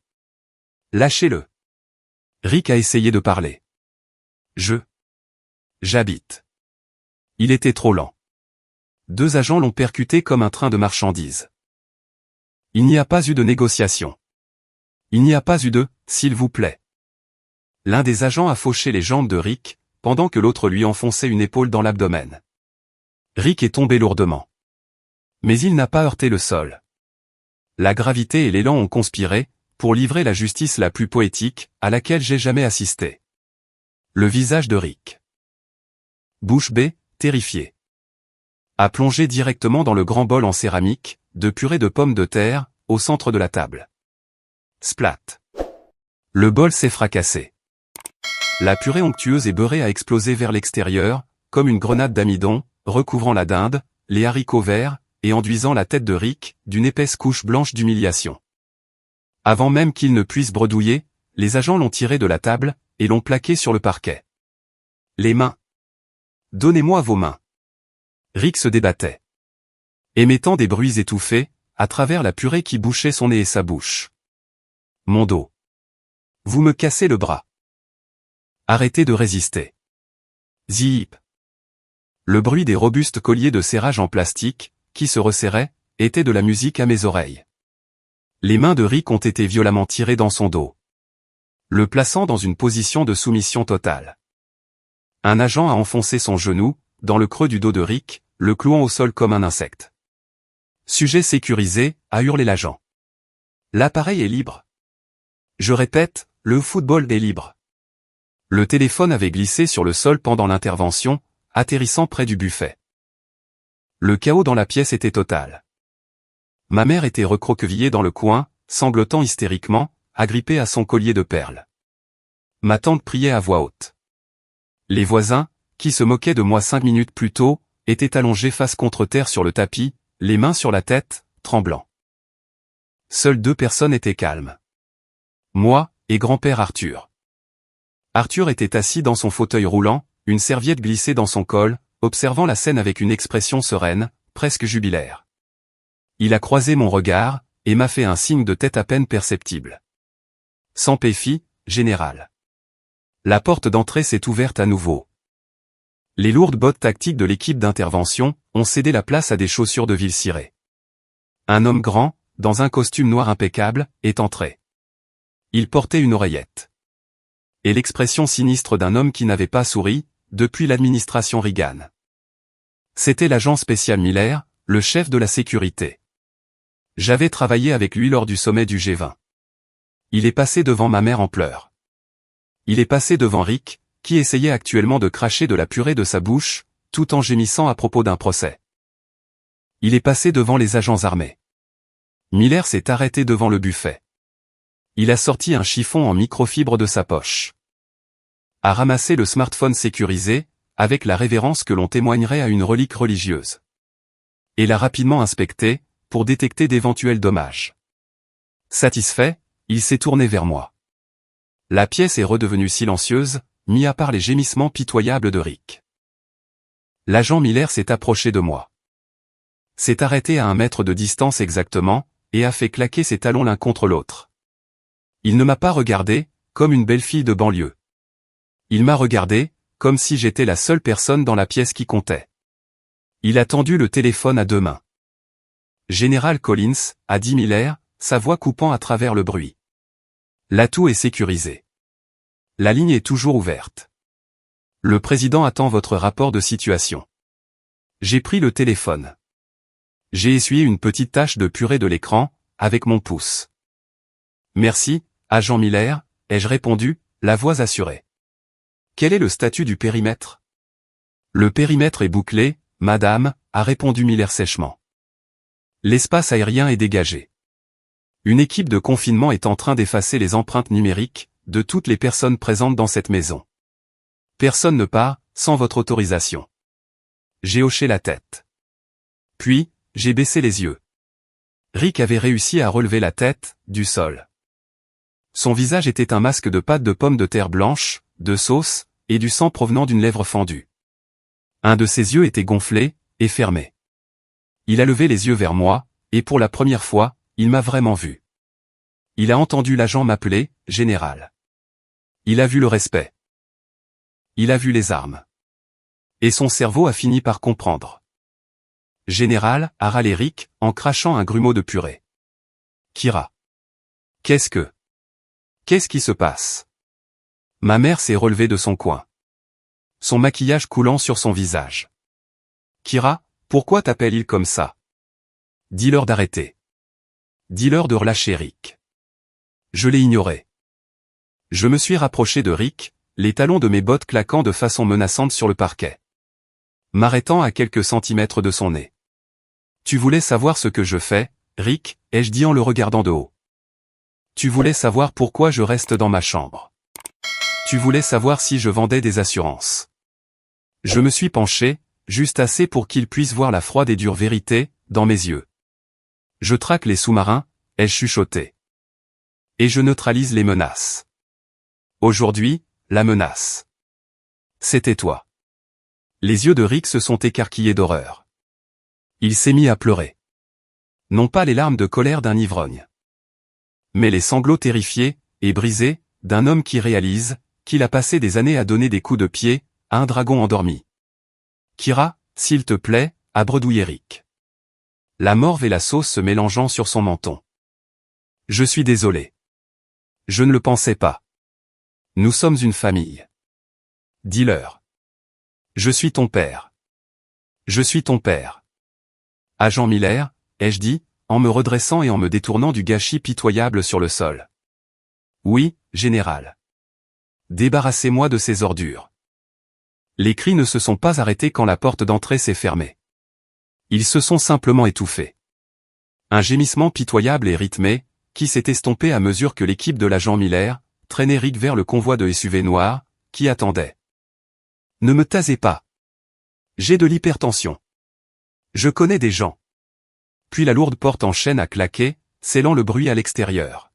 Lâchez-le. Rick a essayé de parler. J'habite. Il était trop lent. 2 agents l'ont percuté comme un train de marchandises. Il n'y a pas eu de négociation. Il n'y a pas eu de « s'il vous plaît ». L'un des agents a fauché les jambes de Rick, pendant que l'autre lui enfonçait une épaule dans l'abdomen. Rick est tombé lourdement. Mais il n'a pas heurté le sol. La gravité et l'élan ont conspiré, pour livrer la justice la plus poétique, à laquelle j'ai jamais assisté. Le visage de Rick. Bouche bée, terrifié. A plonger directement dans le grand bol en céramique, de purée de pommes de terre, au centre de la table. Splat. Le bol s'est fracassé. La purée onctueuse et beurrée a explosé vers l'extérieur, comme une grenade d'amidon, recouvrant la dinde, les haricots verts, et enduisant la tête de Rick, d'une épaisse couche blanche d'humiliation. Avant même qu'il ne puisse bredouiller, les agents l'ont tiré de la table, et l'ont plaqué sur le parquet. Les mains. Donnez-moi vos mains. Rick se débattait, émettant des bruits étouffés, à travers la purée qui bouchait son nez et sa bouche. Mon dos. Vous me cassez le bras. Arrêtez de résister. Zip. Le bruit des robustes colliers de serrage en plastique, qui se resserraient, était de la musique à mes oreilles. Les mains de Rick ont été violemment tirées dans son dos, le plaçant dans une position de soumission totale. Un agent a enfoncé son genou, dans le creux du dos de Rick, le clouant au sol comme un insecte. Sujet sécurisé, a hurlé l'agent. L'appareil est libre. Je répète, le football est libre. Le téléphone avait glissé sur le sol pendant l'intervention, atterrissant près du buffet. Le chaos dans la pièce était total. Ma mère était recroquevillée dans le coin, sanglotant hystériquement, agrippée à son collier de perles. Ma tante priait à voix haute. Les voisins, qui se moquaient de moi 5 minutes plus tôt, étaient allongés face contre terre sur le tapis, les mains sur la tête, tremblants. Seules 2 personnes étaient calmes. Moi, et grand-père Arthur. Arthur était assis dans son fauteuil roulant, une serviette glissée dans son col, observant la scène avec une expression sereine, presque jubilaire. Il a croisé mon regard, et m'a fait un signe de tête à peine perceptible. Sans péfi, général. La porte d'entrée s'est ouverte à nouveau. Les lourdes bottes tactiques de l'équipe d'intervention ont cédé la place à des chaussures de ville cirées. Un homme grand, dans un costume noir impeccable, est entré. Il portait une oreillette. Et l'expression sinistre d'un homme qui n'avait pas souri, depuis l'administration Reagan. C'était l'agent spécial Miller, le chef de la sécurité. J'avais travaillé avec lui lors du sommet du G20. Il est passé devant ma mère en pleurs. Il est passé devant Rick, qui essayait actuellement de cracher de la purée de sa bouche, tout en gémissant à propos d'un procès. Il est passé devant les agents armés. Miller s'est arrêté devant le buffet. Il a sorti un chiffon en microfibre de sa poche. A ramassé le smartphone sécurisé, avec la révérence que l'on témoignerait à une relique religieuse. Et l'a rapidement inspecté, pour détecter d'éventuels dommages. Satisfait, il s'est tourné vers moi. La pièce est redevenue silencieuse, mis à part les gémissements pitoyables de Rick. L'agent Miller s'est approché de moi. S'est arrêté à 1 mètre de distance exactement, et a fait claquer ses talons l'un contre l'autre. Il ne m'a pas regardé, comme une belle fille de banlieue. Il m'a regardé, comme si j'étais la seule personne dans la pièce qui comptait. Il a tendu le téléphone à 2 mains. Général Collins, a dit Miller, sa voix coupant à travers le bruit. L'atout est sécurisé. La ligne est toujours ouverte. Le président attend votre rapport de situation. J'ai pris le téléphone. J'ai essuyé une petite tache de purée de l'écran, avec mon pouce. Merci, agent Miller, ai-je répondu, la voix assurée. Quel est le statut du périmètre? Le périmètre est bouclé, madame, a répondu Miller sèchement. L'espace aérien est dégagé. Une équipe de confinement est en train d'effacer les empreintes numériques de toutes les personnes présentes dans cette maison. Personne ne part, sans votre autorisation. J'ai hoché la tête. Puis, j'ai baissé les yeux. Rick avait réussi à relever la tête, du sol. Son visage était un masque de pâte de pommes de terre blanches, de sauce, et du sang provenant d'une lèvre fendue. Un de ses yeux était gonflé, et fermé. Il a levé les yeux vers moi, et pour la première fois, il m'a vraiment vu. Il a entendu l'agent m'appeler, général. Il a vu le respect. Il a vu les armes. Et son cerveau a fini par comprendre. Général, a râlé Rick, en crachant un grumeau de purée. Kira. Qu'est-ce qui se passe? Ma mère s'est relevée de son coin. Son maquillage coulant sur son visage. Kira, pourquoi t'appelle-il comme ça? Dis-leur d'arrêter. Dis-leur de relâcher Rick. Je l'ai ignoré. Je me suis rapproché de Rick, les talons de mes bottes claquant de façon menaçante sur le parquet. m'arrêtant à quelques centimètres de son nez. Tu voulais savoir ce que je fais, Rick, ai-je dit en le regardant de haut. Tu voulais savoir pourquoi je reste dans ma chambre. Tu voulais savoir si je vendais des assurances. Je me suis penché, juste assez pour qu'il puisse voir la froide et dure vérité, dans mes yeux. Je traque les sous-marins, ai-je chuchoté. Et je neutralise les menaces. Aujourd'hui, la menace. C'était toi. Les yeux de Rick se sont écarquillés d'horreur. Il s'est mis à pleurer. Non pas les larmes de colère d'un ivrogne, mais les sanglots terrifiés, et brisés, d'un homme qui réalise, qu'il a passé des années à donner des coups de pied, à un dragon endormi. Kira, s'il te plaît, a bredouillé Rick. La morve et la sauce se mélangeant sur son menton. Je suis désolé. Je ne le pensais pas. Nous sommes une famille. Dis-leur. Je suis ton père. Je suis ton père. Agent Miller, ai-je dit, en me redressant et en me détournant du gâchis pitoyable sur le sol. Oui, général. Débarrassez-moi de ces ordures. Les cris ne se sont pas arrêtés quand la porte d'entrée s'est fermée. Ils se sont simplement étouffés. Un gémissement pitoyable et rythmé, qui s'est estompé à mesure que l'équipe de l'agent Miller traînait Rick vers le convoi de SUV noir, qui attendait. Ne me tasez pas. J'ai de l'hypertension. Je connais des gens. Puis la lourde porte en chêne a claqué, scellant le bruit à l'extérieur.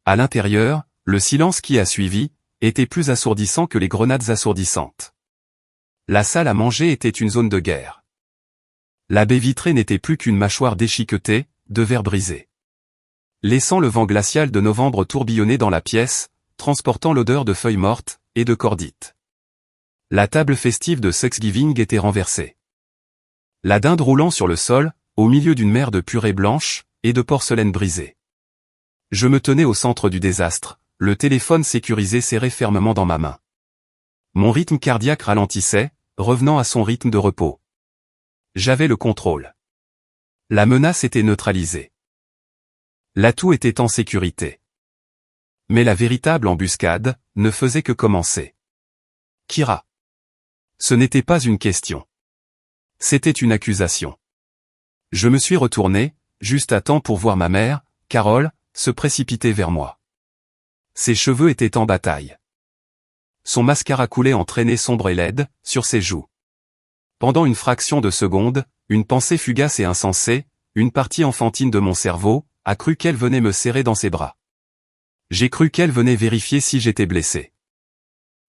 À l'intérieur, le silence qui a suivi, était plus assourdissant que les grenades assourdissantes. La salle à manger était une zone de guerre. La baie vitrée n'était plus qu'une mâchoire déchiquetée, de verre brisé. Laissant le vent glacial de novembre tourbillonner dans la pièce, transportant l'odeur de feuilles mortes, et de cordite. La table festive de Thanksgiving était renversée. La dinde roulant sur le sol, au milieu d'une mer de purée blanche, et de porcelaine brisée. Je me tenais au centre du désastre, le téléphone sécurisé serré fermement dans ma main. Mon rythme cardiaque ralentissait, revenant à son rythme de repos. J'avais le contrôle. La menace était neutralisée. L'atout était en sécurité. Mais la véritable embuscade ne faisait que commencer. Kira. Ce n'était pas une question. C'était une accusation. Je me suis retourné, juste à temps pour voir ma mère, Carole, se précipiter vers moi. Ses cheveux étaient en bataille. Son mascara coulait en traînées sombres et laides, sur ses joues. Pendant une fraction de seconde, une pensée fugace et insensée, une partie enfantine de mon cerveau, a cru qu'elle venait me serrer dans ses bras. J'ai cru qu'elle venait vérifier si j'étais blessé.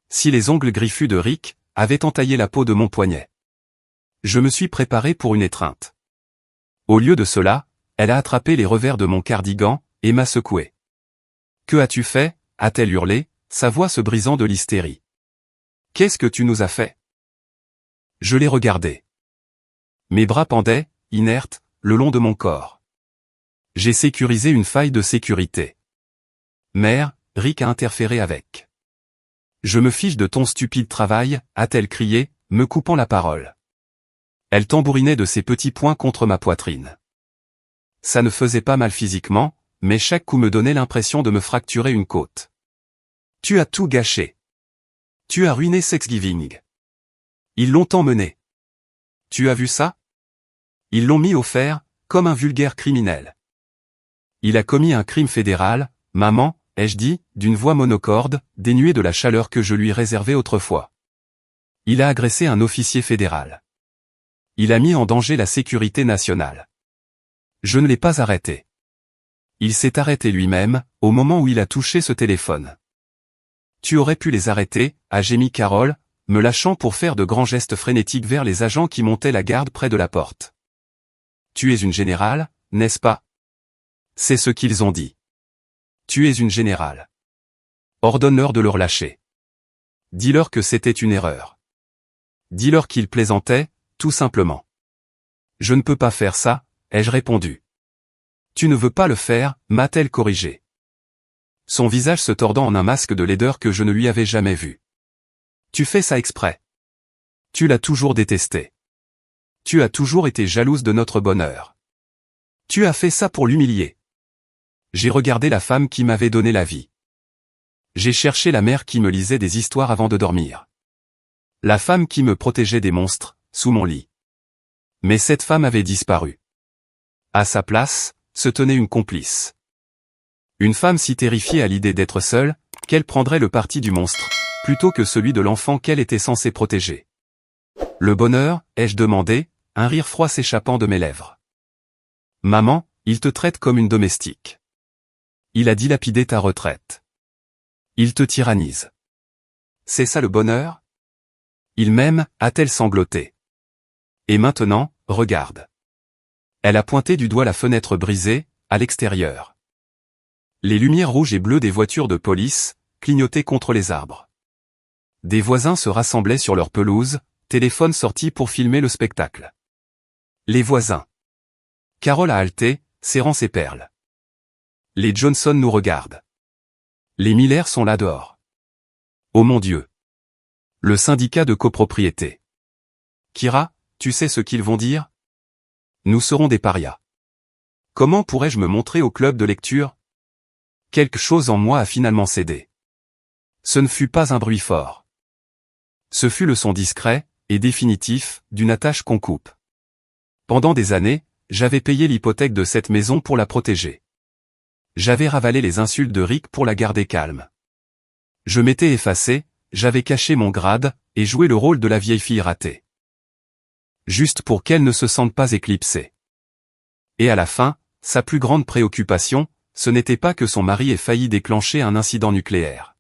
Si les ongles griffus de Rick avaient entaillé la peau de mon poignet. Je me suis préparé pour une étreinte. Au lieu de cela, elle a attrapé les revers de mon cardigan, et m'a secoué. « Que as-tu fait » a-t-elle hurlé, sa voix se brisant de l'hystérie. « Qu'est-ce que tu nous as fait » Je l'ai regardé. Mes bras pendaient, inertes, le long de mon corps. J'ai sécurisé une faille de sécurité. Mère, Rick a interféré avec. Je me fiche de ton stupide travail, a-t-elle crié, me coupant la parole. Elle tambourinait de ses petits poings contre ma poitrine. Ça ne faisait pas mal physiquement, mais chaque coup me donnait l'impression de me fracturer une côte. Tu as tout gâché. Tu as ruiné Thanksgiving. Ils l'ont emmené. Tu as vu ça? Ils l'ont mis au fer, comme un vulgaire criminel. Il a commis un crime fédéral, maman, ai-je dit, d'une voix monocorde, dénuée de la chaleur que je lui réservais autrefois. Il a agressé un officier fédéral. Il a mis en danger la sécurité nationale. Je ne l'ai pas arrêté. Il s'est arrêté lui-même, au moment où il a touché ce téléphone. Tu aurais pu les arrêter, a gémi Carole, me lâchant pour faire de grands gestes frénétiques vers les agents qui montaient la garde près de la porte. Tu es une générale, n'est-ce pas? C'est ce qu'ils ont dit. Tu es une générale. Ordonne-leur de le relâcher. Dis-leur que c'était une erreur. Dis-leur qu'ils plaisantaient, tout simplement. Je ne peux pas faire ça, ai-je répondu. Tu ne veux pas le faire, m'a-t-elle corrigé. Son visage se tordant en un masque de laideur que je ne lui avais jamais vu. Tu fais ça exprès. Tu l'as toujours détesté. Tu as toujours été jalouse de notre bonheur. Tu as fait ça pour l'humilier. J'ai regardé la femme qui m'avait donné la vie. J'ai cherché la mère qui me lisait des histoires avant de dormir. La femme qui me protégeait des monstres, sous mon lit. Mais cette femme avait disparu. À sa place, se tenait une complice. Une femme si terrifiée à l'idée d'être seule, qu'elle prendrait le parti du monstre, plutôt que celui de l'enfant qu'elle était censée protéger. Le bonheur, ai-je demandé, un rire froid s'échappant de mes lèvres. Maman, il te traite comme une domestique. Il a dilapidé ta retraite. Il te tyrannise. C'est ça le bonheur? Il m'aime, a-t-elle sangloté. Et maintenant, regarde. Elle a pointé du doigt la fenêtre brisée, à l'extérieur. Les lumières rouges et bleues des voitures de police clignotaient contre les arbres. Des voisins se rassemblaient sur leur pelouse, téléphone sorti pour filmer le spectacle. Les voisins. Carole a halté, serrant ses perles. Les Johnson nous regardent. Les Miller sont là dehors. Oh mon Dieu. Le syndicat de copropriété. Kira, tu sais ce qu'ils vont dire? Nous serons des parias. Comment pourrais-je me montrer au club de lecture? Quelque chose en moi a finalement cédé. Ce ne fut pas un bruit fort. Ce fut le son discret, et définitif, d'une attache qu'on coupe. Pendant des années, j'avais payé l'hypothèque de cette maison pour la protéger. J'avais ravalé les insultes de Rick pour la garder calme. Je m'étais effacé, j'avais caché mon grade, et joué le rôle de la vieille fille ratée. Juste pour qu'elle ne se sente pas éclipsée. Et à la fin, sa plus grande préoccupation, ce n'était pas que son mari ait failli déclencher un incident nucléaire.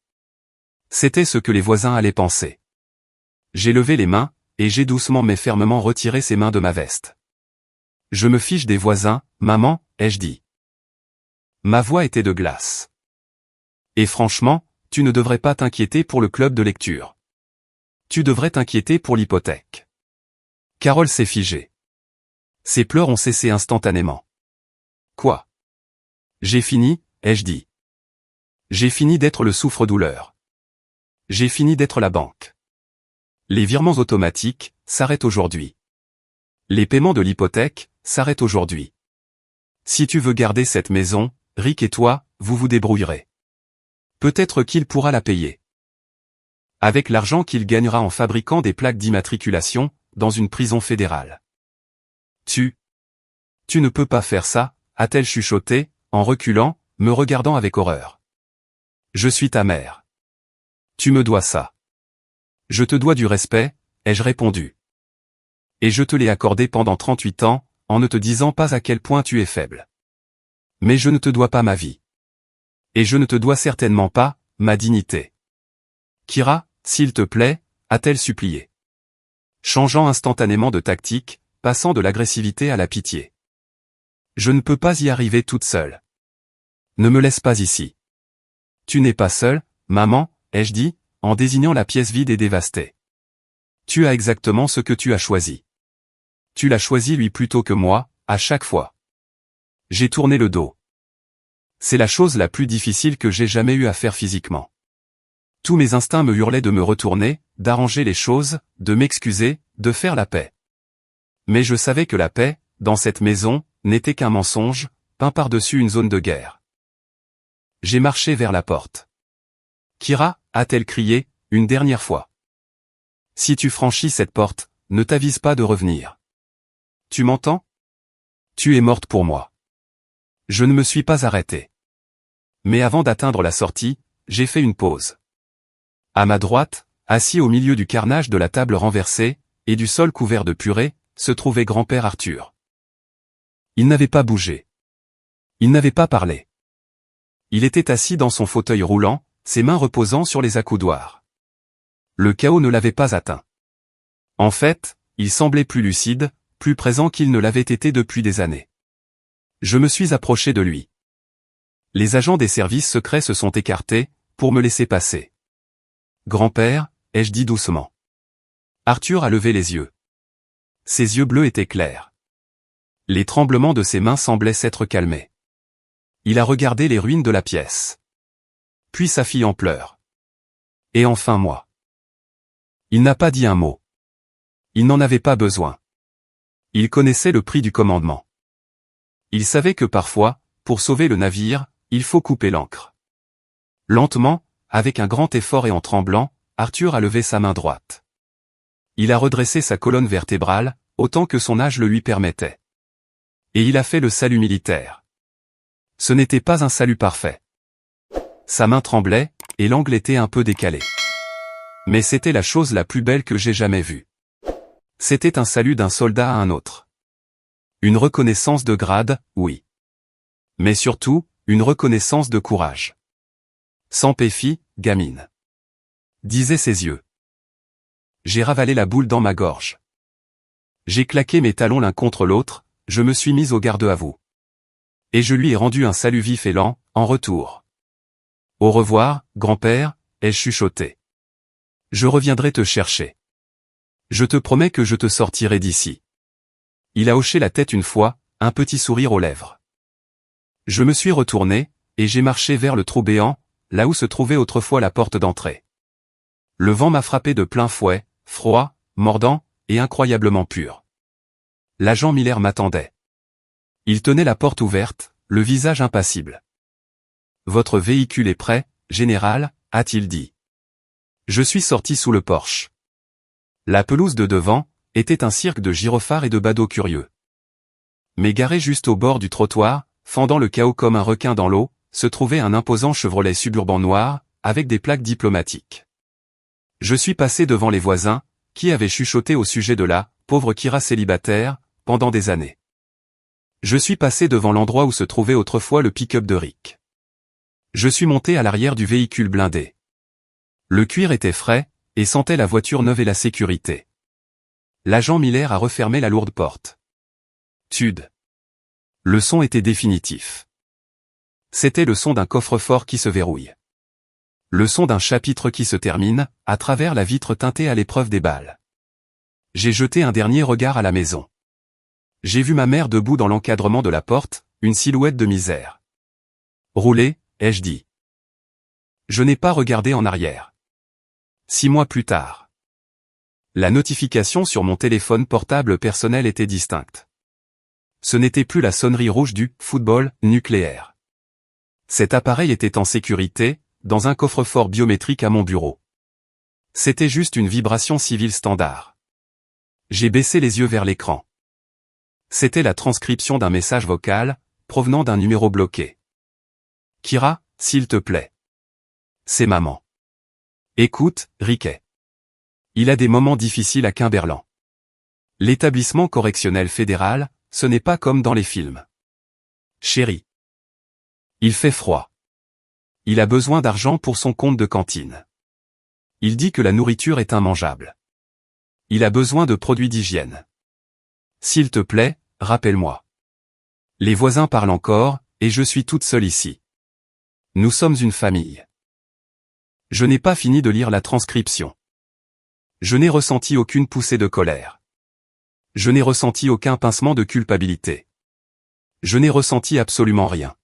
C'était ce que les voisins allaient penser. J'ai levé les mains, et j'ai doucement mais fermement retiré ses mains de ma veste. Je me fiche des voisins, maman, ai-je dit. Ma voix était de glace. Et franchement, tu ne devrais pas t'inquiéter pour le club de lecture. Tu devrais t'inquiéter pour l'hypothèque. Carole s'est figée. Ses pleurs ont cessé instantanément. Quoi? J'ai fini, ai-je dit. J'ai fini d'être le souffre-douleur. J'ai fini d'être la banque. Les virements automatiques s'arrêtent aujourd'hui. Les paiements de l'hypothèque s'arrêtent aujourd'hui. Si tu veux garder cette maison, Rick et toi, vous vous débrouillerez. Peut-être qu'il pourra la payer. Avec l'argent qu'il gagnera en fabriquant des plaques d'immatriculation, dans une prison fédérale. Tu ne peux pas faire ça, a-t-elle chuchoté, en reculant, me regardant avec horreur. Je suis ta mère. Tu me dois ça. Je te dois du respect, ai-je répondu. Et je te l'ai accordé pendant 38 ans, en ne te disant pas à quel point tu es faible. Mais je ne te dois pas ma vie. Et je ne te dois certainement pas, ma dignité. Kira, s'il te plaît, a-t-elle supplié. Changeant instantanément de tactique, passant de l'agressivité à la pitié. Je ne peux pas y arriver toute seule. Ne me laisse pas ici. Tu n'es pas seule, maman, ai-je dit, en désignant la pièce vide et dévastée. Tu as exactement ce que tu as choisi. Tu l'as choisi lui plutôt que moi, à chaque fois. J'ai tourné le dos. C'est la chose la plus difficile que j'ai jamais eu à faire physiquement. Tous mes instincts me hurlaient de me retourner, d'arranger les choses, de m'excuser, de faire la paix. Mais je savais que la paix, dans cette maison, n'était qu'un mensonge, peint par-dessus une zone de guerre. J'ai marché vers la porte. Kira, a-t-elle crié, une dernière fois. Si tu franchis cette porte, ne t'avise pas de revenir. Tu m'entends? Tu es morte pour moi. Je ne me suis pas arrêté. Mais avant d'atteindre la sortie, j'ai fait une pause. À ma droite, assis au milieu du carnage de la table renversée, et du sol couvert de purée, se trouvait grand-père Arthur. Il n'avait pas bougé. Il n'avait pas parlé. Il était assis dans son fauteuil roulant, ses mains reposant sur les accoudoirs. Le chaos ne l'avait pas atteint. En fait, il semblait plus lucide, plus présent qu'il ne l'avait été depuis des années. Je me suis approché de lui. Les agents des services secrets se sont écartés, pour me laisser passer. Grand-père, ai-je dit doucement. Arthur a levé les yeux. Ses yeux bleus étaient clairs. Les tremblements de ses mains semblaient s'être calmés. Il a regardé les ruines de la pièce. Puis sa fille en pleurs. Et enfin moi. Il n'a pas dit un mot. Il n'en avait pas besoin. Il connaissait le prix du commandement. Il savait que parfois, pour sauver le navire, il faut couper l'ancre. Lentement, avec un grand effort et en tremblant, Arthur a levé sa main droite. Il a redressé sa colonne vertébrale, autant que son âge le lui permettait. Et il a fait le salut militaire. Ce n'était pas un salut parfait. Sa main tremblait, et l'angle était un peu décalé. Mais c'était la chose la plus belle que j'ai jamais vue. C'était un salut d'un soldat à un autre. Une reconnaissance de grade, oui. Mais surtout, une reconnaissance de courage. Sans péfi, gamine. Disaient ses yeux. J'ai ravalé la boule dans ma gorge. J'ai claqué mes talons l'un contre l'autre, je me suis mise au garde à vous. Et je lui ai rendu un salut vif et lent, en retour. Au revoir, grand-père, ai-je chuchoté. Je reviendrai te chercher. Je te promets que je te sortirai d'ici. Il a hoché la tête une fois, un petit sourire aux lèvres. Je me suis retourné, et j'ai marché vers le trou béant, là où se trouvait autrefois la porte d'entrée. Le vent m'a frappé de plein fouet, froid, mordant, et incroyablement pur. L'agent Miller m'attendait. Il tenait la porte ouverte, le visage impassible. « Votre véhicule est prêt, général » a-t-il dit. Je suis sorti sous le porche. La pelouse de devant était un cirque de gyrophares et de badauds curieux. Mais garé juste au bord du trottoir, fendant le chaos comme un requin dans l'eau, se trouvait un imposant Chevrolet Suburban noir, avec des plaques diplomatiques. Je suis passé devant les voisins, qui avaient chuchoté au sujet de la « pauvre Kira célibataire » pendant des années. Je suis passé devant l'endroit où se trouvait autrefois le pick-up de Rick. Je suis monté à l'arrière du véhicule blindé. Le cuir était frais, et sentait la voiture neuve et la sécurité. L'agent Miller a refermé la lourde porte. Tude. Le son était définitif. C'était le son d'un coffre-fort qui se verrouille. Le son d'un chapitre qui se termine, à travers la vitre teintée à l'épreuve des balles. J'ai jeté un dernier regard à la maison. J'ai vu ma mère debout dans l'encadrement de la porte, une silhouette de misère. Roulez, ai-je dit. Je n'ai pas regardé en arrière. 6 mois plus tard. La notification sur mon téléphone portable personnel était distincte. Ce n'était plus la sonnerie rouge du « football » nucléaire. Cet appareil était en sécurité, dans un coffre-fort biométrique à mon bureau. C'était juste une vibration civile standard. J'ai baissé les yeux vers l'écran. C'était la transcription d'un message vocal, provenant d'un numéro bloqué. « Kira, s'il te plaît. C'est maman. Écoute, Riquet. Il a des moments difficiles à Quimberland. L'établissement correctionnel fédéral, ce n'est pas comme dans les films. Chérie. Il fait froid. Il a besoin d'argent pour son compte de cantine. Il dit que la nourriture est immangeable. Il a besoin de produits d'hygiène. S'il te plaît, rappelle-moi. Les voisins parlent encore, et je suis toute seule ici. Nous sommes une famille. Je n'ai pas fini de lire la transcription. Je n'ai ressenti aucune poussée de colère. Je n'ai ressenti aucun pincement de culpabilité. Je n'ai ressenti absolument rien.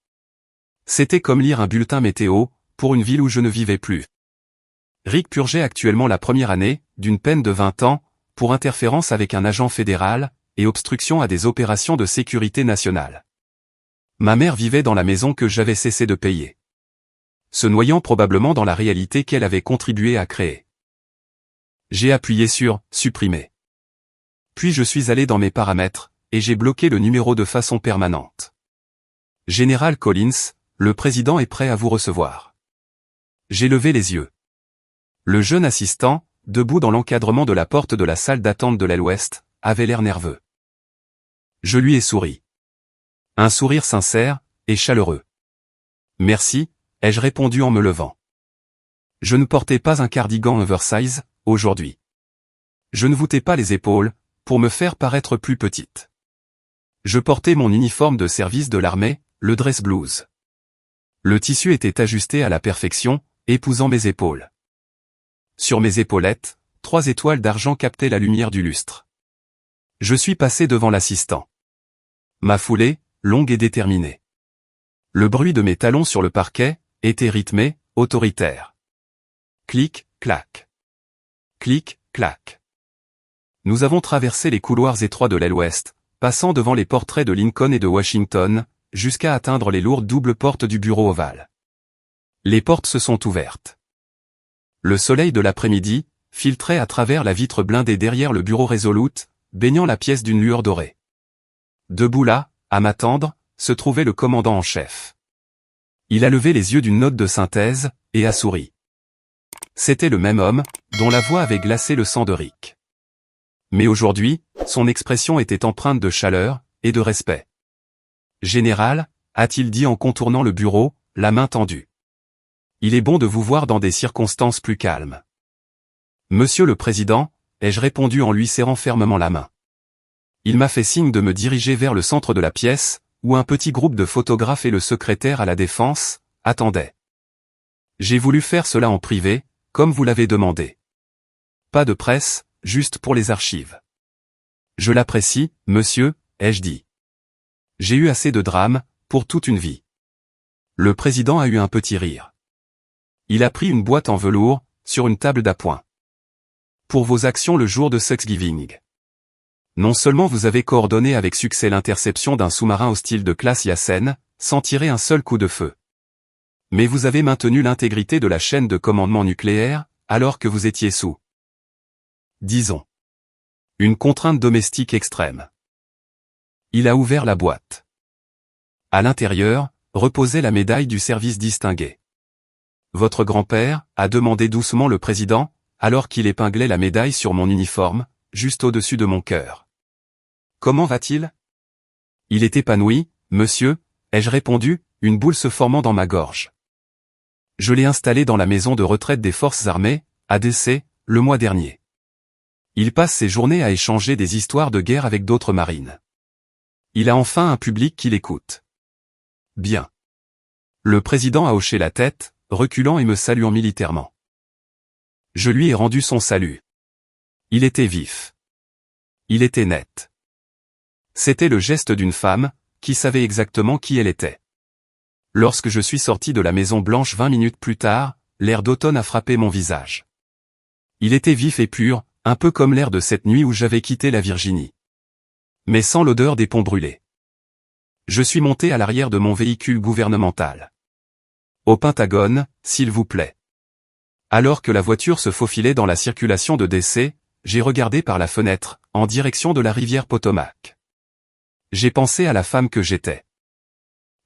C'était comme lire un bulletin météo, pour une ville où je ne vivais plus. Rick purgeait actuellement la première année, d'une peine de 20 ans, pour interférence avec un agent fédéral, et obstruction à des opérations de sécurité nationale. Ma mère vivait dans la maison que j'avais cessé de payer. Se noyant probablement dans la réalité qu'elle avait contribué à créer. J'ai appuyé sur « Supprimer ». Puis je suis allé dans mes paramètres, et j'ai bloqué le numéro de façon permanente. Général Collins, le président est prêt à vous recevoir. J'ai levé les yeux. Le jeune assistant, debout dans l'encadrement de la porte de la salle d'attente de l'aile ouest, avait l'air nerveux. Je lui ai souri. Un sourire sincère, et chaleureux. Merci, ai-je répondu en me levant. Je ne portais pas un cardigan oversize, aujourd'hui. Je ne voûtais pas les épaules, pour me faire paraître plus petite. Je portais mon uniforme de service de l'armée, le dress blues. Le tissu était ajusté à la perfection, épousant mes épaules. Sur mes épaulettes, 3 étoiles d'argent captaient la lumière du lustre. Je suis passé devant l'assistant. Ma foulée, longue et déterminée. Le bruit de mes talons sur le parquet, était rythmé, autoritaire. Clic, clac. Clic, clac. Nous avons traversé les couloirs étroits de l'aile ouest, passant devant les portraits de Lincoln et de Washington, jusqu'à atteindre les lourdes doubles portes du bureau ovale. Les portes se sont ouvertes. Le soleil de l'après-midi, filtrait à travers la vitre blindée derrière le bureau Resolute, baignant la pièce d'une lueur dorée. Debout là, à m'attendre, se trouvait le commandant en chef. Il a levé les yeux d'une note de synthèse, et a souri. C'était le même homme, dont la voix avait glacé le sang de Rick. Mais aujourd'hui, son expression était empreinte de chaleur, et de respect. « Général », a-t-il dit en contournant le bureau, la main tendue. « Il est bon de vous voir dans des circonstances plus calmes. »« Monsieur le Président », ai-je répondu en lui serrant fermement la main. Il m'a fait signe de me diriger vers le centre de la pièce, où un petit groupe de photographes et le secrétaire à la Défense attendaient. J'ai voulu faire cela en privé, comme vous l'avez demandé. Pas de presse, juste pour les archives. Je l'apprécie, monsieur, ai-je dit. J'ai eu assez de drames, pour toute une vie. Le président a eu un petit rire. Il a pris une boîte en velours, sur une table d'appoint. Pour vos actions le jour de Thanksgiving. Non seulement vous avez coordonné avec succès l'interception d'un sous-marin hostile de classe Yasen, sans tirer un seul coup de feu. Mais vous avez maintenu l'intégrité de la chaîne de commandement nucléaire, alors que vous étiez sous, disons, une contrainte domestique extrême. Il a ouvert la boîte. À l'intérieur, reposait la médaille du service distingué. Votre grand-père, a demandé doucement le président, alors qu'il épinglait la médaille sur mon uniforme, juste au-dessus de mon cœur. Comment va-t-il? Il est épanoui, monsieur, ai-je répondu, une boule se formant dans ma gorge. Je l'ai installé dans la maison de retraite des forces armées, à DC, le mois dernier. Il passe ses journées à échanger des histoires de guerre avec d'autres marines. Il a enfin un public qui l'écoute. Bien. Le président a hoché la tête, reculant et me saluant militairement. Je lui ai rendu son salut. Il était vif. Il était net. C'était le geste d'une femme, qui savait exactement qui elle était. Lorsque je suis sorti de la Maison Blanche 20 minutes plus tard, l'air d'automne a frappé mon visage. Il était vif et pur, un peu comme l'air de cette nuit où j'avais quitté la Virginie. Mais sans l'odeur des ponts brûlés. Je suis monté à l'arrière de mon véhicule gouvernemental. Au Pentagone, s'il vous plaît. Alors que la voiture se faufilait dans la circulation de DC, j'ai regardé par la fenêtre, en direction de la rivière Potomac. J'ai pensé à la femme que j'étais.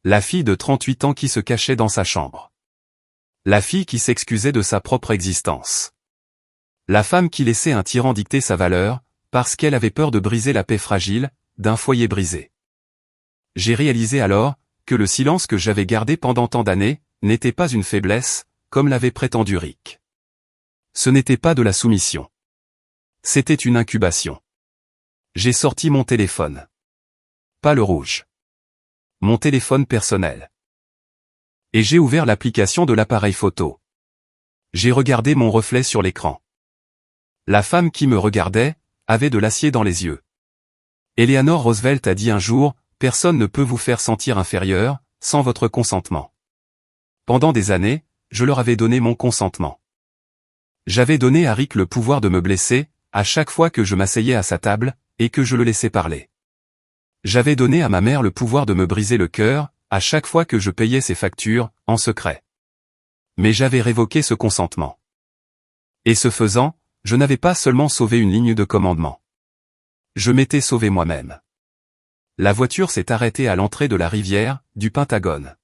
La fille de 38 ans qui se cachait dans sa chambre. La fille qui s'excusait de sa propre existence. La femme qui laissait un tyran dicter sa valeur, parce qu'elle avait peur de briser la paix fragile, d'un foyer brisé. J'ai réalisé alors, que le silence que j'avais gardé pendant tant d'années, n'était pas une faiblesse, comme l'avait prétendu Rick. Ce n'était pas de la soumission. C'était une incubation. J'ai sorti mon téléphone. Pas le rouge. Mon téléphone personnel. Et j'ai ouvert l'application de l'appareil photo. J'ai regardé mon reflet sur l'écran. La femme qui me regardait, avait de l'acier dans les yeux. Eleanor Roosevelt a dit un jour, « Personne ne peut vous faire sentir inférieur, sans votre consentement. » Pendant des années, je leur avais donné mon consentement. J'avais donné à Rick le pouvoir de me blesser, à chaque fois que je m'asseyais à sa table, et que je le laissais parler. J'avais donné à ma mère le pouvoir de me briser le cœur, à chaque fois que je payais ses factures, en secret. Mais j'avais révoqué ce consentement. Et ce faisant, je n'avais pas seulement sauvé une ligne de commandement. Je m'étais sauvé moi-même. La voiture s'est arrêtée à l'entrée de la rivière, du Pentagone.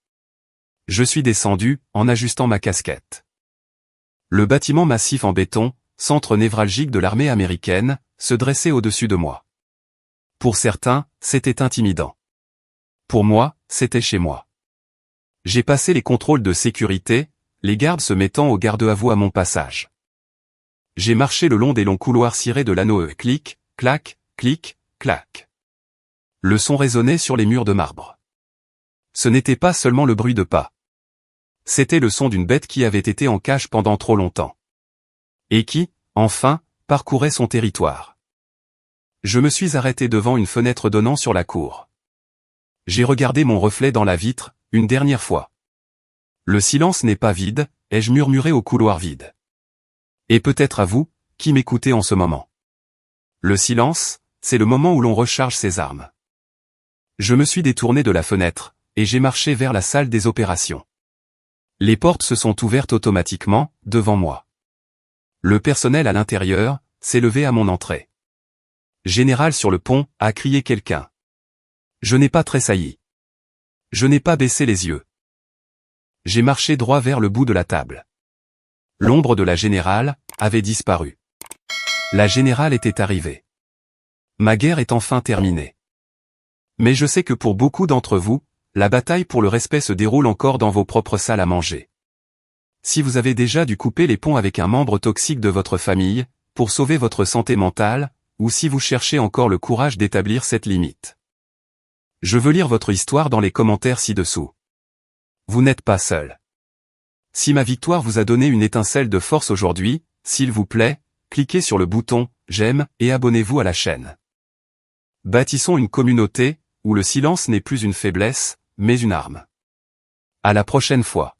Je suis descendu, en ajustant ma casquette. Le bâtiment massif en béton, centre névralgique de l'armée américaine, se dressait au-dessus de moi. Pour certains, c'était intimidant. Pour moi, c'était chez moi. J'ai passé les contrôles de sécurité, les gardes se mettant au garde-à-vous à mon passage. J'ai marché le long des longs couloirs cirés de l'anneau clic, clac, clic, clac. Le son résonnait sur les murs de marbre. Ce n'était pas seulement le bruit de pas. C'était le son d'une bête qui avait été en cage pendant trop longtemps. Et qui, enfin, parcourait son territoire. Je me suis arrêté devant une fenêtre donnant sur la cour. J'ai regardé mon reflet dans la vitre, une dernière fois. Le silence n'est pas vide, ai-je murmuré au couloir vide. Et peut-être à vous, qui m'écoutez en ce moment. Le silence, c'est le moment où l'on recharge ses armes. Je me suis détourné de la fenêtre, et j'ai marché vers la salle des opérations. Les portes se sont ouvertes automatiquement, devant moi. Le personnel à l'intérieur s'est levé à mon entrée. Général sur le pont, a crié quelqu'un. Je n'ai pas tressailli. Je n'ai pas baissé les yeux. J'ai marché droit vers le bout de la table. L'ombre de la générale avait disparu. La générale était arrivée. Ma guerre est enfin terminée. Mais je sais que pour beaucoup d'entre vous, la bataille pour le respect se déroule encore dans vos propres salles à manger. Si vous avez déjà dû couper les ponts avec un membre toxique de votre famille, pour sauver votre santé mentale, ou si vous cherchez encore le courage d'établir cette limite. Je veux lire votre histoire dans les commentaires ci-dessous. Vous n'êtes pas seul. Si ma victoire vous a donné une étincelle de force aujourd'hui, s'il vous plaît, cliquez sur le bouton « J'aime » et abonnez-vous à la chaîne. Bâtissons une communauté, où le silence n'est plus une faiblesse, mais une arme. À la prochaine fois.